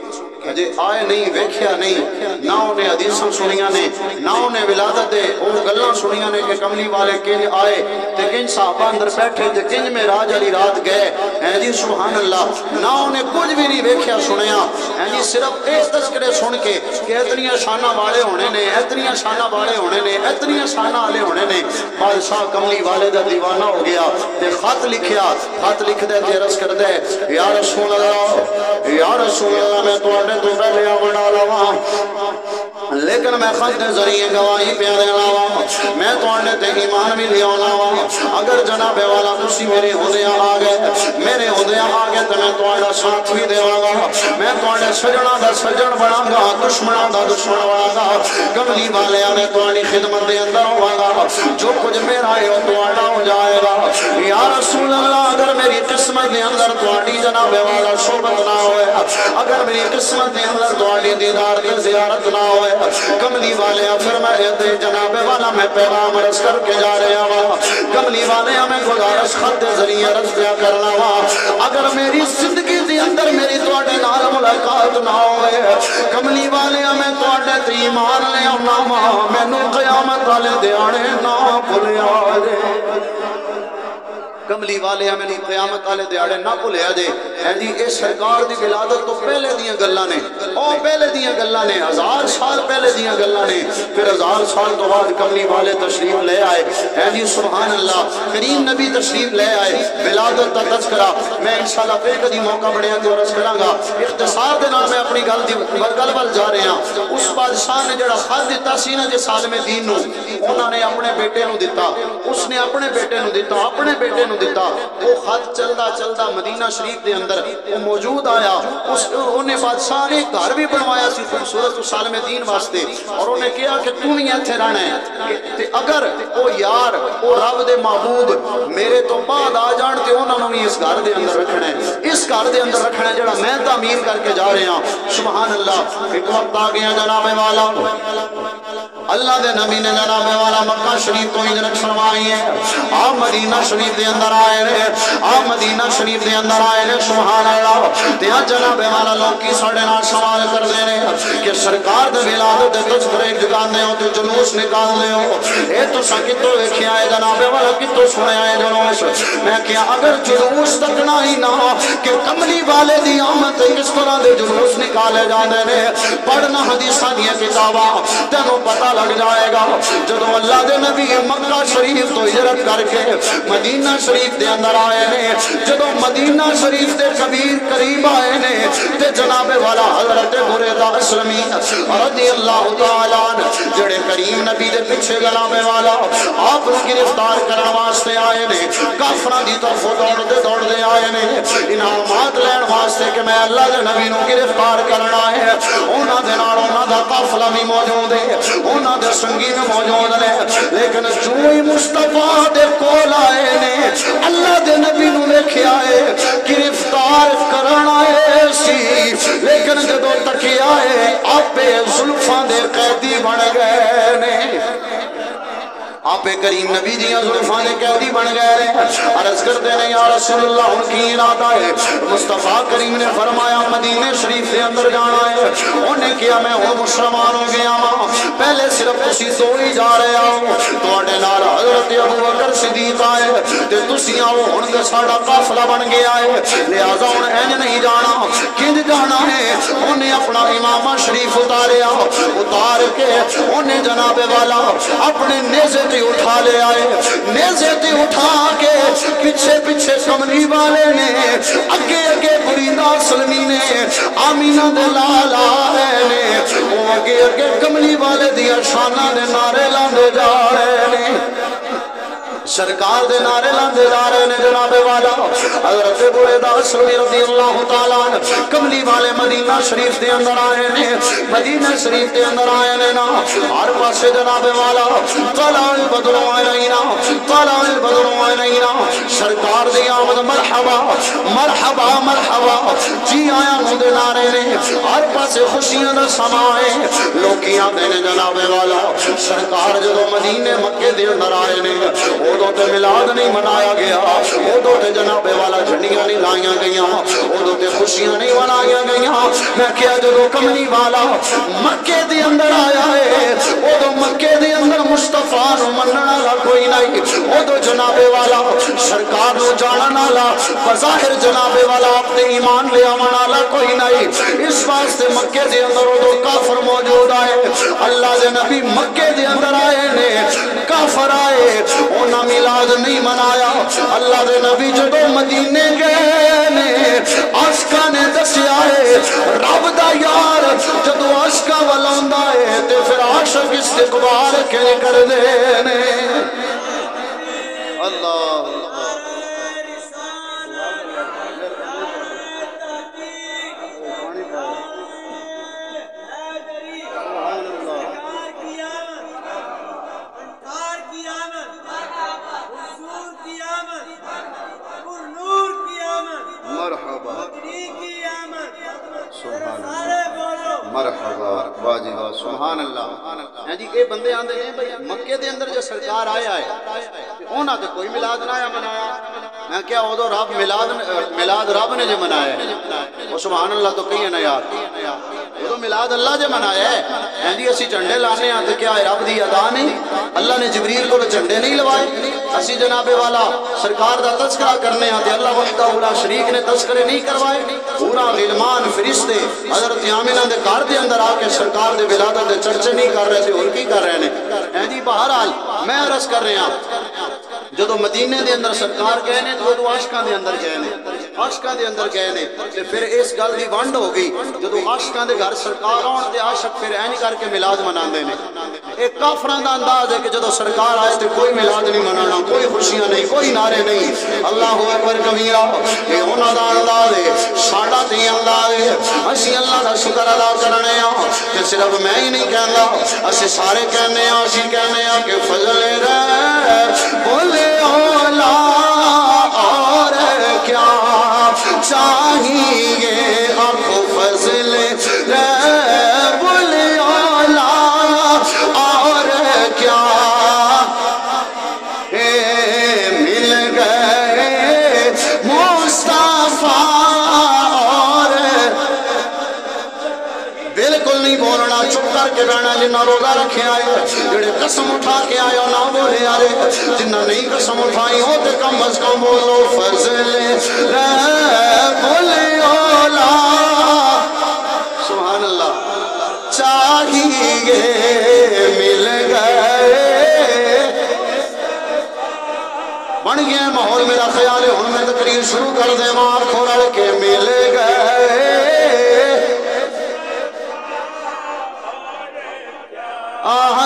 جے آئے نہیں ویکھیا نہیں نہ انہیں حدیثاں سنیاں نے نہ انہیں ولادت دے وہ گلاں سنیاں نے کہ کملی والے کنج آئے تے کنج صحابہ اندر بیٹھے تے کنج میں راج علی رات گئے ہیں جی سبحان اللہ نہ انہیں کچھ بھی نہیں ویکھیا سنیا ہیں جی صرف ایک تذکرے سن کے کہ اتنیاں شانہ والے ہونے نے اتنیاں شانہ والے ہونے نے اتنیاں شانہ والے ہونے نے بادشاہ کملی والے دا دیوانہ ہو گیا تے خط لکھیا خط لکھ دے تے عرض کر دے یا رسول اللہ میں توڑے تو پہلے آوڑا لوا لیکن میں خط دے ذریعے گواہی پیارے لاوا میں توڑے تے ایمان بھی لیا لاوا اگر جناب والا تسی میرے ہدیاں آگئے میرے ہدیاں آگئے تو میں توڑا ساتھ بھی دے گا میں توڑے سجنہ دا سجن بڑھا گا دشمنہ دا دشمن بڑھا گا کملی والے میں توڑی خدمت دے اندر ہوا گا جو کچھ میرا ہے وہ توڑا ہو جائے گا یا رسول اللہ اگر میری قسمت دے اندر توڑی جناب والا صحبت نہ ہوئے اگر میری قسمت دے اندر توڑی دیدار کی زیارت نہ ہوئے کملی والے فرمائے دے جناب والا میں پیغام رس کر کے جا رہے ہوا کملی والے ہمیں گزارش خط دے ذریعے رس دیا کرنا ہوا اگر میری زندگی دے اندر میری توڑی نال ملاقات نہ ہوئے کملی والے ہمیں توڑے تے ایمان لے آنا میں نو قیامت والے دیانے نہ بھولے آجے کملی والے ہمیں نو قیامت والے دیاڑے نہ بھولے آجے ہے جی اس سرکار دی ولادت تو پہلے دیاں گلاں نے او پہلے دیاں گلاں نے 1000 سال پہلے دیاں گلاں نے پھر 1000 سال تو بعد کملی والے تشریف لے آئے ہے جی سبحان اللہ کریم نبی تشریف لے آئے ولادت کا تذکرہ میں انشاءاللہ پھر کدی موقع بڑھیا تے عرض کراں گا اختصار دے نال میں اپنی گل دی گل ول جا رہے ہاں اس بادشاہ نے جڑا خط دتا سی نا جس عالم دین نو انہاں نے اپنے بیٹے نو دتا اس نے اپنے بیٹے نو دتا اپنے بیٹے نو دتا وہ خط چلدا چلدا مدینہ شریف دے اندر وہ موجود آیا انہیں بادشاہ نے گھر بھی بنوایا سی خوبصورت اس عالم دین واسطے اور انہیں کہا کہ تو نہیں ایتھے رہنا ہے اگر وہ یار وہ رب دے محبوب میرے تو بعد آ جان تے انہاں نوں بھی اس گھر دے اندر رکھنا ہے اس گھر دے اندر رکھنا ہے جڑا میں تعمیر کر کے جا رہے ہاں سبحان اللہ ایک وقت آ گیا جناب والا اللہ دے نبی نے جناب والا مکہ شریف تو ہجرت فرمائی ہے آپ مدینہ شریف دے اندر آئے رہے آپ مدینہ شریف دے اندر آئے رہے سبحان اللہ دیا جناب والا لوگ کی ساڑھے نال سوال کر دے رہے کہ سرکار دے ولادت دے تذکرے ایک جگان دے ہو تو جلوس نکال دے ہو اے تو سا کتو ایکھی آئے جناب والا کتو سنے آئے جلوس میں کیا اگر جلوس تک نہ ہی نہ کہ کملی والے دی آمد کس طرح دے جلوس نکالے جانے نے پڑھنا حدیثہ دیا کتابہ تینوں پتہ لگ جائے گا جدو اللہ دے نبی مکہ شریف تو ہجرت کر کے مدینہ شریف دے اندر آئے نے جدو مدینہ شریف دے کبیر قریب آئے نے تے جناب والا حضرت بریدہ اسلمی رضی اللہ تعالیٰ جڑے کریم نبی دے پیچھے جناب والا آپ کو گرفتار کرنے واسطے آئے نے کافران دی طرف دوڑ دے آئے نے انعامات لین واسطے کہ میں اللہ دے نبی نو گرفتار کرنا ہے انہاں دے نال انہاں دا قافلہ بھی موجود ہے انہاں دے سنگی بھی موجود نے لیکن جو ہی مصطفیٰ دے کول آئے نے اللہ دے نبی نو لکھے آئے گرفتار کرنا ہے سی لیکن جدو تکی آئے آپ زلفاں دے قیدی بن گئے نے آپ کریم نبی جی زلفاں دے قیدی بن گئے عرض کرتے ہیں یا رسول اللہ ان کی ارادہ ہے مصطفیٰ کریم نے فرمایا مدینے شریف کے اندر جانا ہے انہیں کیا میں ہوں مسلمان ہو گیا ہوں پہلے صرف تسی دو ہی جا رہے ہو تواڈے نال حضرت ابو بکر صدیق آئے تے تسی آؤ ہن تے ساڈا قافلہ بن گیا ہے لہذا ہن انج نہیں جانا کنج جانا ہے انہیں اپنا امامہ شریف اتار کے انہیں جناب والا اپنے نیزے تے اٹھا لے آئے نیزے تے اٹھا کے پیچھے پیچھے کملی والے نے اگے اگے بریدہ سلمی نے آمینہ دے لالا نے وہ اگے اگے کملی والے دیا شانہ دے نعرے لاندے جا رہے نے سرکار دے نعرے لاندے جا رہے نے جناب والا حضرت بریدہ سلمی رضی اللہ تعالیٰ کملی والے مدینہ شریف دے اندر آئے نے مدینہ شریف دے اندر آئے نے نا ہر پاسے جناب والا طلع البدر علینا طلع البدر علینا سرکار دی آمد مرحبا مرحبا مرحبا جی آیا مدے نعرے نے ہر پاسے خوشیاں دا سمائے لوکیاں دے نے جناب والا سرکار جدو مدینہ مکے دے اندر آئے نے ادو تے میلاد نہیں منایا گیا ادو تے جناب والا جھنڈیاں نہیں لائیاں گئیاں ادو تے خوشیاں نہیں منائیاں گئیاں میں کیا جدو کملی والا مکے دے اندر آیا ہے ادو مکے دے اندر مصطفیٰ نو مننا والا کوئی نہیں ادو جناب والا سرکار نو جاننا والا بظاہر جناب والا اپنے ایمان لے آمنا والا کوئی نہیں اس واسطے مکے دے اندر ادو کافر موجود آئے اللہ دے نبی مکے دے اندر آئے نے کافر آئے انہاں میلاد نہیں منایا اللہ دے نبی جدو مدینے گئے نے عاشقاں نے دسیا ہے رب دا یار جدو عاشقاں ولوندا ہے تے پھر عاشق استقبال کے کر دے نے اللہ مرحبا واجی واہ سبحان اللہ ہیں جی اے بندے آندے ہیں بھئی مکے دے اندر جو سرکار آیا ہے اونا تے کوئی میلاد نہ آیا منایا میں کیا ادو رب میلاد رب نے جو منایا ہے وہ سبحان اللہ تو کہیں نہ یار ادو میلاد اللہ جو منایا ہے ہیں جی اسی جھنڈے لانے آتے کیا رب دی ادا نہیں اللہ نے جبریل کو جھنڈے نہیں لوائے اسی جناب والا سرکار دا تذکرہ کرنے آتے اللہ وحدہ لا شریک نے تذکرے نہیں کروائے پورا غلمان فرشتے حضرت آمینہ دے گھر دے اندر آ کے سرکار دے ولادت دے چرچے نہیں کر رہے تھے اور کی کر رہے ہیں جی بہرحال میں عرض کر رہے ہیں جدو مدینے دے اندر سرکار گئے نے تو عاشقاں دے اندر گئے نے عاشقاں دے اندر گئے نے تے پھر اس گل دی ونڈ ہو گئی جدو عاشقاں دے گھر سرکار آن تے عاشق پھر اینج کر کے میلاد مناندے نے ایک کافراں دا انداز ہے کہ جدو سرکار آئے تے کوئی میلاد نہیں منانا کوئی خوشیاں نہیں کوئی نعرے نہیں اللہ اکبر کبیرہ یہ انہاں دا انداز ہے ساڈا تے انداز ہے اسی اللہ دا شکر ادا کرنے ہاں کہ صرف میں ہی نہیں کہندا اسی سارے کہنے ہاں اسی کہنے ہاں کہ فضل رہ بولے اولا اور کیا چاہیے آپ فضل رہ بولے اولا اور کیا مل گئے مصطفیٰ اور بالکل نہیں بولنا چپ کر کے بہنا جنہ روزہ رکھے آئے جڑے قسم اٹھا کے آئے ہو نہ بولے آئے جنہ نہیں قسم اٹھائی ہو تے کم از کم بولو فضل رہ بولے اولا سبحان اللہ چاہیے مل گئے بن گیا ماحول میرا خیال ہے ہن میں تقریر شروع کر دے ماں کھوڑ کے مل گئے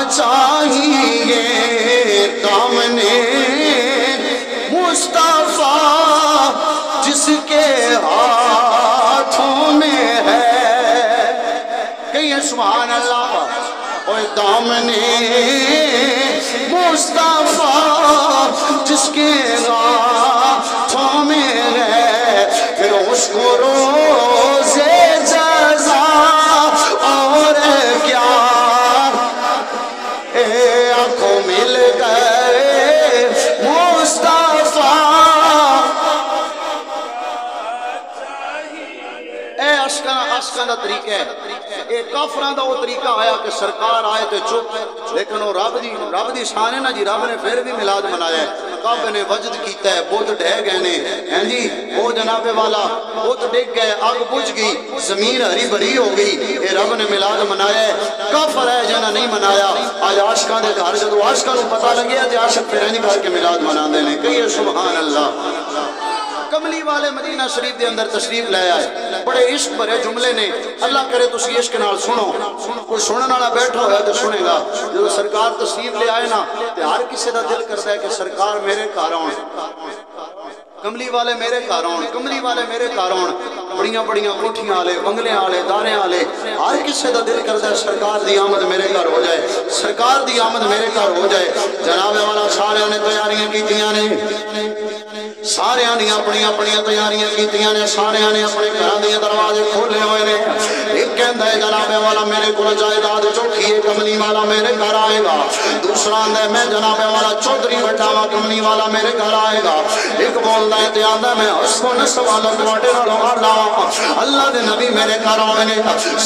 چاہیے دامنے مصطفیٰ جس کے ہاتھوں میں ہے کہیں سبحان اللہ اور دامنے مصطفیٰ جس کے ہاتھوں میں ہے پھر اس کو روزے جزا اور کیا آنکھوں مل گئے اے عاشقاں دا طریقہ ہے، اے کافراں دا وہ طریقہ آیا کہ سرکار آئے تے چپ، لیکن وہ رب دی شان ہے نا جی، رب نے پھر بھی میلاد منایا ہے، کعبے نے وجد کیتا ہے، بت ڈہ گئے نے ہیں جی، وہ جناب والا بت ڈگ گئے، اگ بجھ گئی، زمین ہری بھری ہو گئی، اے رب نے میلاد منایا ہے، کافر ہے جنہاں نہیں منایا۔ آج عاشقاں دے گھر جدوں عاشقاں نوں پتہ لگیا تے عاشق پھر نہیں کر کے میلاد مناندے نے، کہیے سبحان اللہ۔ کملی والے مدینہ شریف دے اندر تشریف لے آئے، بڑے عشق بھرے جملے نے، اللہ کرے تسی عشق نال سنو، کوئی سنن والا بیٹھا ہوا تو سنے گا۔ جب سرکار تشریف لے آئے نا تے ہر کسی دا دل کرتا ہے کہ سرکار میرے گھر آؤن، کملی والے میرے گھر آؤن، کملی والے میرے گھر آؤن، بڑیاں بڑیاں کوٹھیاں والے، بنگلے والے، دارے والے، ہر کسی دا دل کرتا ہے سرکار دی آمد میرے گھر ہو جائے، سرکار دی آمد میرے گھر ہو جائے۔ جناب والا سارے نے تیاریاں کیتیاں نے، سارے نے اپنی اپنی تیاریاں کیتیاں نے، سارے نے اپنے گھراں دے دروازے کھولے ہوئے نے۔ ایک کہندا ہے جناب والا میرے کول جائیداد چوکھی ہے، کملی والا میرے گھر آئے گا۔ دوسرا آندا ہے میں جناب والا چودھری بیٹھا وا، کملی والا میرے گھر آئے گا۔ ایک بولدا ہے تے آندا میں اس کو نسب والا تواڈے نالوں اعلی ہاں، اللہ دے نبی میرے گھر آئے نے۔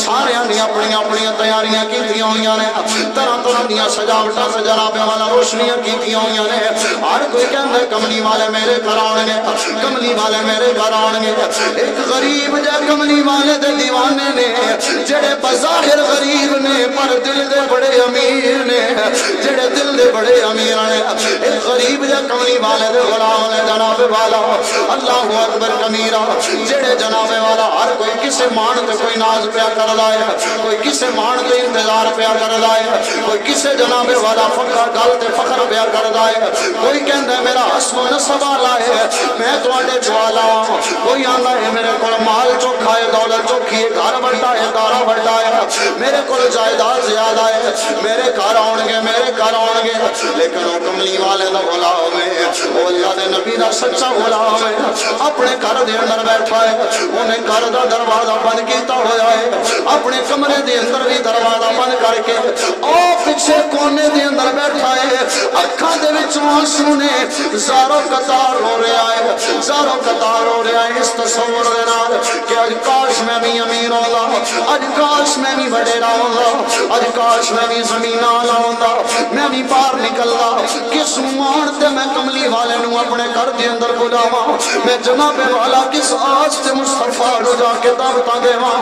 سارے نے اپنی اپنی تیاریاں کیتیاں ہوئیاں نے، طرح طرح دیاں سجاوٹاں سے جناب والا روشنیاں کیتیاں ہوئیاں نے۔ ہر کوئی کہندا ہے کملی والے میرے گھر آنے نے، کملی والے میرے گھر آنے نے۔ ایک غریب جا کملی والے دے دیوانے نے، جڑے بظاہر غریب نے پر دل دے بڑے امیر نے، جڑے دل دے بڑے امیر نے۔ ایک غریب جا کملی والے دے غلام نے جناب والا، اللہ اکبر کبیرہ، جڑے جناب والا ہر کوئی کسے مان تے کوئی ناز پیا کردا ہے، کوئی کسے مان تے انتظار پیا کردا ہے، کوئی کسے جناب والا فخر گل تے فخر پیا کردا ہے، کوئی کہندا ہے میرا حسب و نسب والا ہے، میں تواڈے چوالا ہاں، کوئی آندا ہے میرے کول مال چوکھا ہے، دولت چوکھی ہے، گھر بڑا ہے، دارا بڑا ہے، میرے کول جائیداد زیادہ ہے، میرے گھر آؤ گے، میرے گھر آؤ گے۔ لیکن وہ کملی والے دا غلام ہے، وہ اللہ دے نبی دا سچا غلام ہے، اپنے گھر دے اندر بیٹھا ہے، انہیں گھر دا دروازہ بند کیتا ہوا ہے، اپنے کمرے دے اندر بھی دروازہ بند کر کے او پیچھے کونے دے اندر بیٹھا ہے، اکھاں دے وچ آنسو نے، زارو قطار رو رہا ہے، زارو قطار رو رہا ہے اس تصور دے نال کہ اج کاش میں بھی امیر ہوندا، اج کاش میں بھی وڈیرا ہوندا، اج کاش میں بھی زمین والا ہوندا، میں بھی باہر نکلدا، کس مان تے میں کملی والے نوں اپنے گھر دے اندر بلاواں، میں جناب والا کس آس تے مصطفیٰ نوں جا کے دعوتاں دیواں۔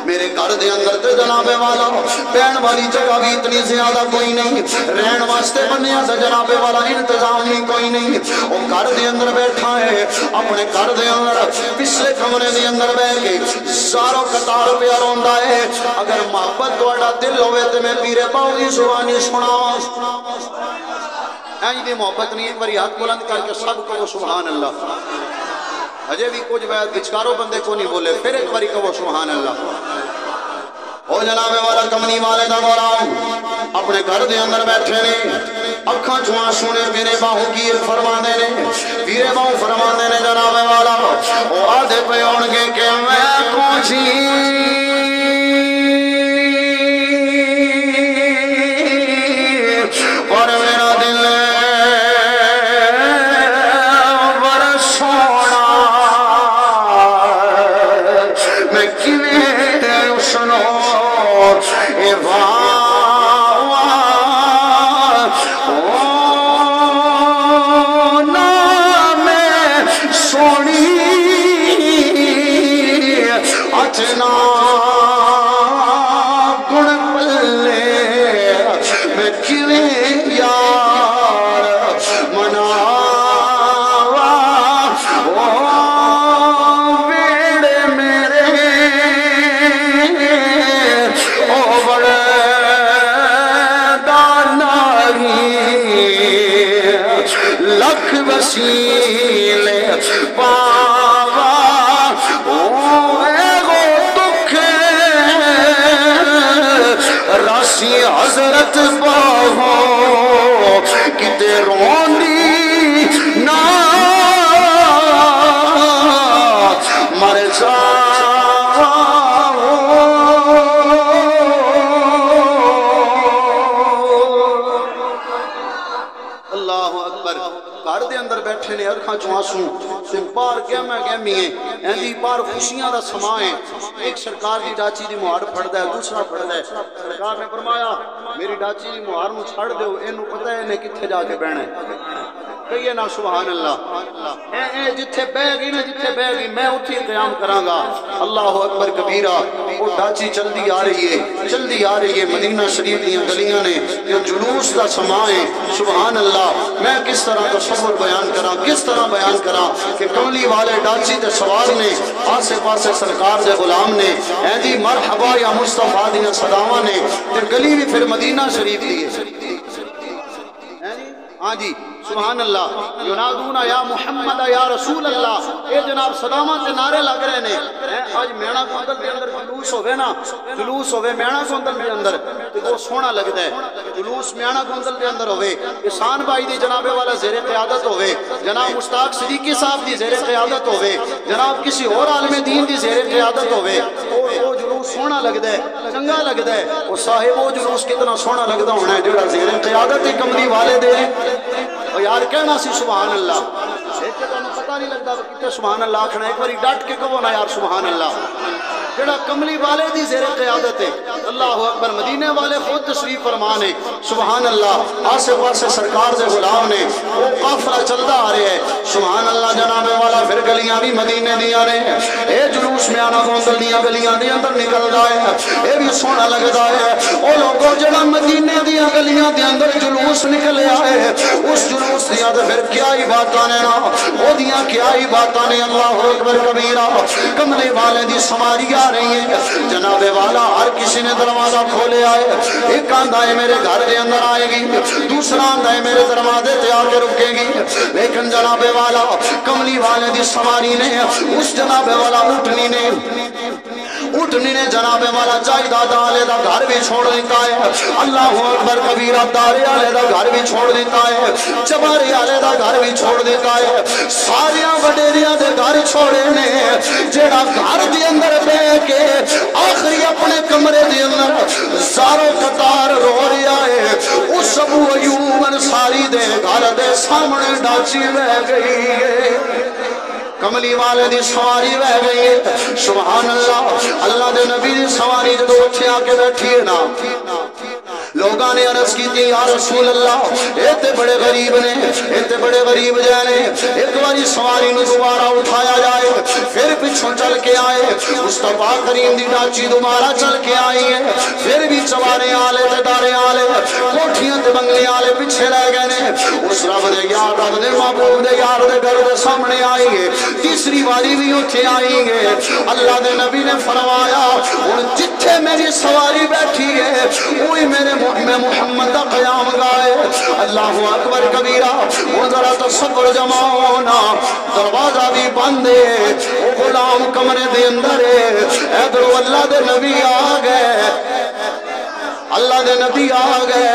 میرے گھر دے اندر تے جناب والا بہن والی جگہ بھی اتنی زیادہ کوئی نہیں، رہن واسطے بنیا تے جناب والا انتظام بھی کوئی نہیں۔ وہ گھر دے اندر بیٹھا ہے، اپنے گھر دے اندر پچھلے کمرے دے اندر بیٹھ کے زارو قطار پیا روندا ہے۔ اگر محبت تہاڈا دل ہوے تے میں پیر باؤ دی زبانی سناواں، این دی محبت نہیں، ایک باری ہاتھ بلند کر کے سب کو سبحان اللہ۔ اجے بھی کچھ بیعت بچکاروں بندے کو نہیں بولے، پھر ایک باری کہو سبحان اللہ۔ او جناب والا کملی والے دا غلام اپنے گھر دے اندر بیٹھے نے، اکھاں چوں آنسو نے، میرے باہو کی فرماندے نے، میرے باہو فرماندے نے جناب والا، او آدھے پہ ہون گے کہ میں کوچی اور میرا دل وسیلے پاوا گو دکھ راسی حضرت باہو کتے روندی نہ مر جا ایندی بار خوشیاں دا سما ہے ایک سرکار دی ڈاچی دی مہار پھڑدا ہے دوسرا پھڑدا ہے سرکار نے فرمایا میری ڈاچی دی مہار نو چھڑ دیو اینو پتہ ہے نے کتھے جا کے بہنا ہے کہیے نا سبحان اللہ اے جتھے بہ گئی نا جتھے بہ گئی میں اتھی قیام کراں گا اللہ اکبر کبیرہ وہ ڈاچی چلدی آ رہی ہے مدینہ شریف دیاں گلیاں نے یہ جلوس دا سما ہے سبحان اللہ میں کس طرح تصور بیان کراں کہ کملی والے ڈاچی تے سوار نے آسے پاسے سرکار دے غلام نے ایندی مرحبا یا مصطفیٰ دیاں صداواں نے تے گلی بھی پھر مدینہ شریف دی ہے ہاں جی سبحان اللہ ینادون یا محمد یا رسول اللہ اے جناب صدامہ تے نعرے لگ رہے نے آج مینا گوندل دے اندر جلوس ہوئے مینا گوندل دے اندر تے وہ سونا لگتا ہے جلوس مینا گوندل دے اندر ہوئے احسان بھائی دی جناب والا زیر قیادت ہوئے جناب مشتاق صدیقی صاحب دی زیر قیادت ہوئے جناب کسی اور عالم دین دی زیر قیادت ہوئے وہ جلوس سونا لگتا ہے چنگا لگتا ہے وہ صاحب وہ جلوس کتنا سونا لگتا ہونا ہے جڑا زیر قیادت ہی کملی والے دے اور یار کہنا سی سبحان اللہ ایک تو انہوں پتہ نہیں لگتا کتے سبحان اللہ آکھنا ایک باری ڈٹ کے کہو نا یار سبحان اللہ جڑا کملی والے دی زیر قیادت ہے اللہ اکبر مدینے والے خود تشریف فرمان ہے سبحان اللہ آسے پاسے سرکار دے غلام نے وہ قافلہ چلتا آ رہے ہیں سبحان اللہ جناب والا پھر گلیاں بھی مدینے دیا رہے ہیں اے جلوس میں آنا گوندل دیا گلیاں دے اندر نکل رہا ہے اے بھی سونا لگتا ہے او لوگوں جڑا مدینے دیا گلیاں دے اندر جلوس نکلے آئے اس جلوس دیا تو پھر کیا ہی باتاں نے نا وہ دیا کیا ہی باتاں نے اللہ اکبر کبیرہ کملی والے دی سماری آ رہی ہیں جناب والا ہر کسی نے دروازہ کھولے آئے ایک آندہ ہے میرے گھر کے اندر آئے گی دوسرا آندہ ہے میرے دروازے تے آ کے رکے گی لیکن جناب والا کملی والے دی سواری نے اس جناب والا اٹھنی نے جناب والا جائیداد والے دا گھر بھی چھوڑ دیتا ہے اللہ اکبر کبیرہ دارے والے دا گھر بھی چھوڑ دیتا ہے چبارے والے دا گھر بھی چھوڑ دیتا ہے ساریاں وڈیریاں دے گھر چھوڑے نے جیڑا گھر دے اندر بے کے آخری اپنے کمرے دے اندر زارو قطار رو رہا ہے اس ابو ایوب انصاری دے گھر دے سامنے ڈاچی رہ گئی ہے کملی والے دی سواری بہ گئی ہے سبحان اللہ اللہ دے نبی دی سواری جدو اٹھے آ کے بیٹھی ہے نا لوگاں نے عرض کی تھی یا رسول اللہ ایتے بڑے غریب نے ایتے بڑے غریب جانے ایک باری سواری نو دوبارہ اٹھایا جائے پھر پچھوں چل کے آئے مصطفیٰ کریم دی ڈاچی دوبارہ چل کے آئی ہے پھر بھی چوارے آلے تے دارے آلے کوٹھیاں تے بنگلے آلے پیچھے رہ گئے نے اس رب دے یار رب دے محبوب دے یار دے گھر دے سامنے آئی ہے تیسری باری بھی اٹھے آئی ہے اللہ دے نبی نے فرمایا اور جتھے میری سواری بیٹھی ہے وہی میرے میں محمد دا قیام گائے اللہ اکبر کبیرہ وہ ذرا تصور جماؤنا دروازہ بھی بندے وہ غلام کمرے دے اندر ہے ادھر اللہ دے نبی آ گئے اللہ دے نبی آ گئے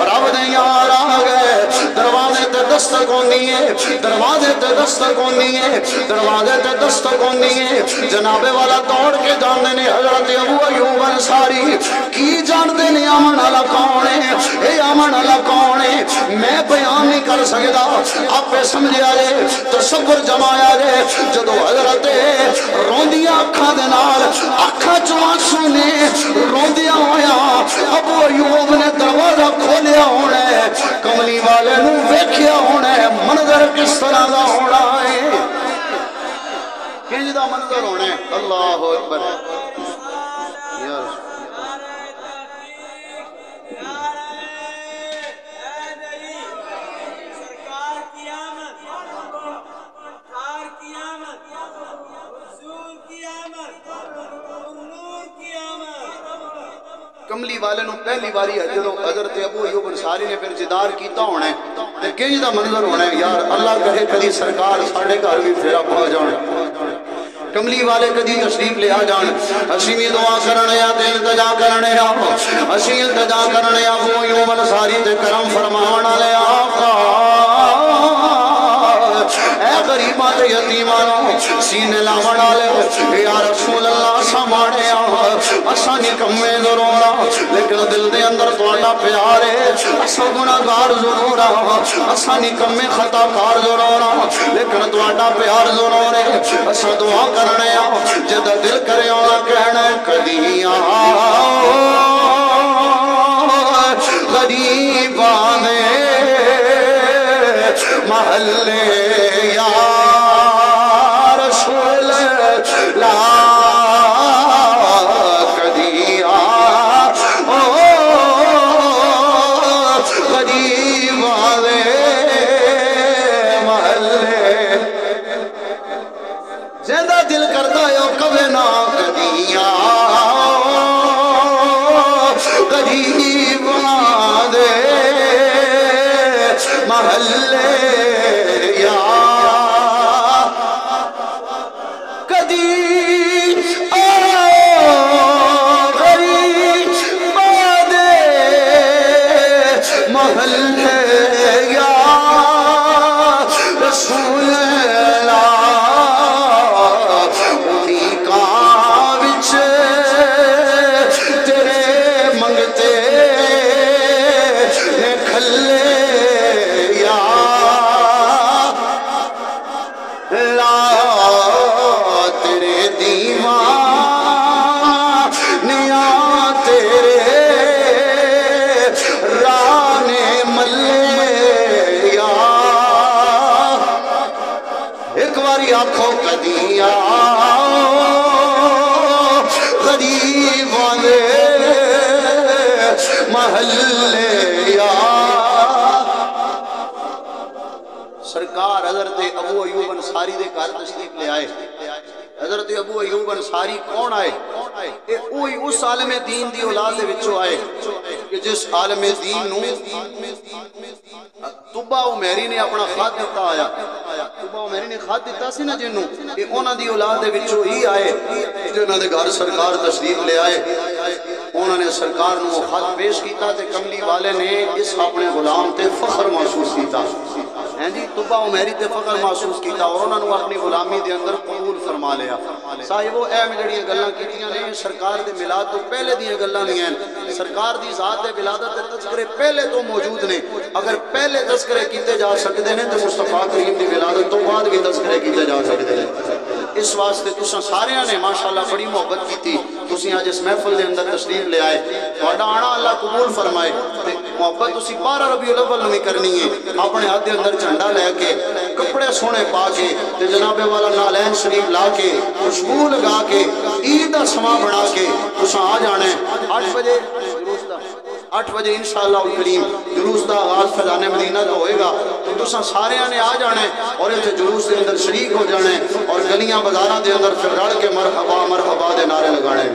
رب دے یار آ گئے دروازے تے دستک ہوندی ہے دروازے تے دستک ہوندی ہے دروازے تے دستک ہوندی ہے جناب والا دوڑ کے جاندے نے حضرت ابو ایوب انصاری کی جاندے نے آمن والا کون ہے اے آمن والا کون ہے میں بیان نہیں کر سکدا آپ سمجھیا جے تصور جمایا جے جدو حضرت روندیاں اکھاں دے نال اکھاں چوں آنسو نے روندیاں ہویا ابو ایوب نے دروازہ کھولیا ہونا ہے کملی والے نو ویکھیا ہونا ہے منظر کس طرح دا ہونا ہے کنج دا منظر ہونا ہے اللہ اکبر کملی والے نو پہلی باری ہے جدو حضرت ابو ایوب انصاری نے پھر جدار کیتا ہونا ہے تے کنج دا منظر ہونا ہے یار اللہ کہے کدی سرکار ساڑھے گھر بھی پھیرا پہا جان کملی والے کدی تشریف لے آ جان اسی بھی دعا کرنے یا تے التجا کرنے یا اسی التجا کرنے یا ابو ایوب انصاری تے کرم فرمان والے آقا اے غریباں تے یتیماں سینے لاون والے یا رسول اللہ سامنے اساں نکمے ضرور ہاں لیکن دل دے اندر تہاڈا پیار ہے اساں گناہگار ضرور ہاں اساں نکمے خطا کار ضرور ہاں لیکن تہاڈا پیار ضرور ہے اساں دعا کرنے ہاں جدا دل کرے اونا کہنا کدی آؤ غریباں دے محلے یا رسول اللہ کدی آؤ غریباں دے محلے زندہ دل کرتا ہے کبھی نہ کدی آؤ غریباں دے محلے یا کدی آؤ غریباں دے محلے یا رسول سرکار حضرت ابو ایوب انصاری دے گھر تشریف لے آئے حضرت ابو ایوب انصاری کون آئے اوہی اس عالم دین دی اولاد دے وچوں آئے کہ جس عالم دین نو طبا عمیری نے اپنا خط دیتا آیا طبا عمیری نے خط دیتا سی نا جنوں کہ انہاں دی اولاد دے وچوں ہی آئے جنہاں دے گھر سرکار تشریف لے آئے انہوں نے سرکار نو خط پیش کیتا تے کملی والے نے اس اپنے غلام تے فخر محسوس کیتا ہیں جی طبا عمیری تے فخر محسوس کیتا اور انہوں نے اپنی غلامی دے اندر قبول فرما لیا صاحبو اے میں جڑیاں گلاں کیتیاں نے سرکار دے میلاد تو پہلے دیاں گلاں نہیں ہیں سرکار دی ذات دے ولادت دے تذکرے پہلے تو موجود نے اگر پہلے تذکرے کیتے جا سکتے ہیں تو مصطفیٰ کریم دی ولادت تو بعد بھی تذکرے کیتے جا سکتے ہیں اس واسطے تساں سارے نے ماشاءاللہ بڑی محبت کی تھی تسی آج اس محفل دے اندر تشریف لے آئے تہاڈا آنا اللہ قبول فرمائے تے محبت تسی 12 ربیع الاول میں کرنی ہے اپنے ہاتھ دے اندر جھنڈا لے کے کپڑے سونے پا کے تے جناب والا نالین شریف لا کے خوشبو لگا کے عید دا سما بنا کے تساں آ جانے 8 بجے جلوس دا 8 بجے انشاءاللہ الکریم جلوس دا آغاز فیضان مدینہ دا ہوئے گا تو تساں سارے نے آ جانے اور ایتھے جلوس دے اندر شریک ہو جانے اور گلیاں بازاراں دے اندر پھر رڑ کے مرحبا مرحبا دے نعرے لگانے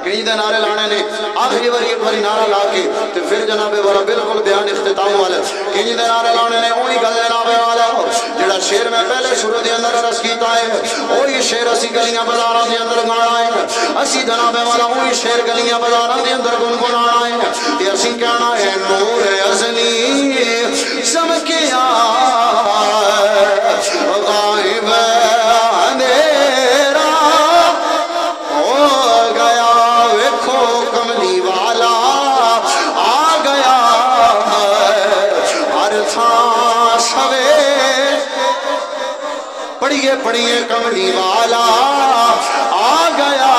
کئی دے نعرے لانے نے آخری بار ایک باری نعرہ لا کے تو پھر جناب والا بالکل بیان اختتام والا کئی دے نعرے لانے نے وہی گل جناب والا جڑا شعر میں پہلے شروع دے اندر عرض کیتا ہے وہی شعر اسی گلیاں بازاراں دے اندر گانا ہے اسی جناب والا وہی شعر گلیاں بازاراں دے اندر گنگنانا ہے تے اسی کہنا ہے نور ازلی چمکیا غائب اندھیرا ہو گیا ویکھو کملی والا آ گیا ہر تھاں سوے پڑھیے کملی والا آ گیا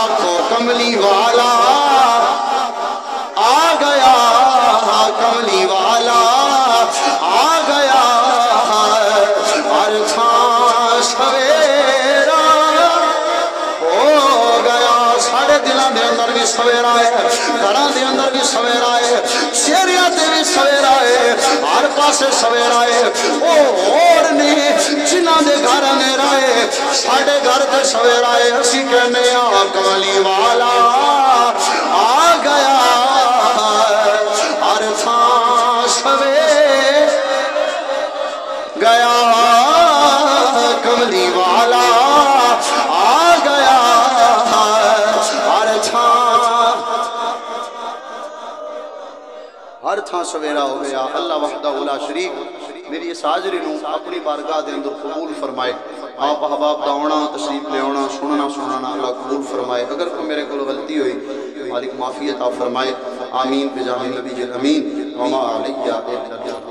آنکھوں کملی والا آ گیا کملی والا آ گیا ہر تھاں سویرا ہو گیا سارے دلوں دے اندر بھی سویرا ہے گھراں دے اندر بھی سویرا ہے چہریاں تے بھی سویرا ہے ہر پاسے سویرا ہے او اور نے جنہاں دے گھر اندھیرا ہے ساڈے گھر تے سویرا ہے اسی کہنے آ کملی والا آ گیا ہر تھاں سوے گیا کملی والا آ گیا ہر تھاں سویرا ہو گیا اللہ وحدہ لا شریک میری اس حاضری نو اپنی بارگاہ دے اندر قبول فرمائے آپ احباب دا ہونا تشریف لے ہونا سننا اللہ قبول فرمائے اگر کوئی میرے کو غلطی ہوئی مالک معافی عطا فرمائے آمین بجاہ نبی الامین وما علیہ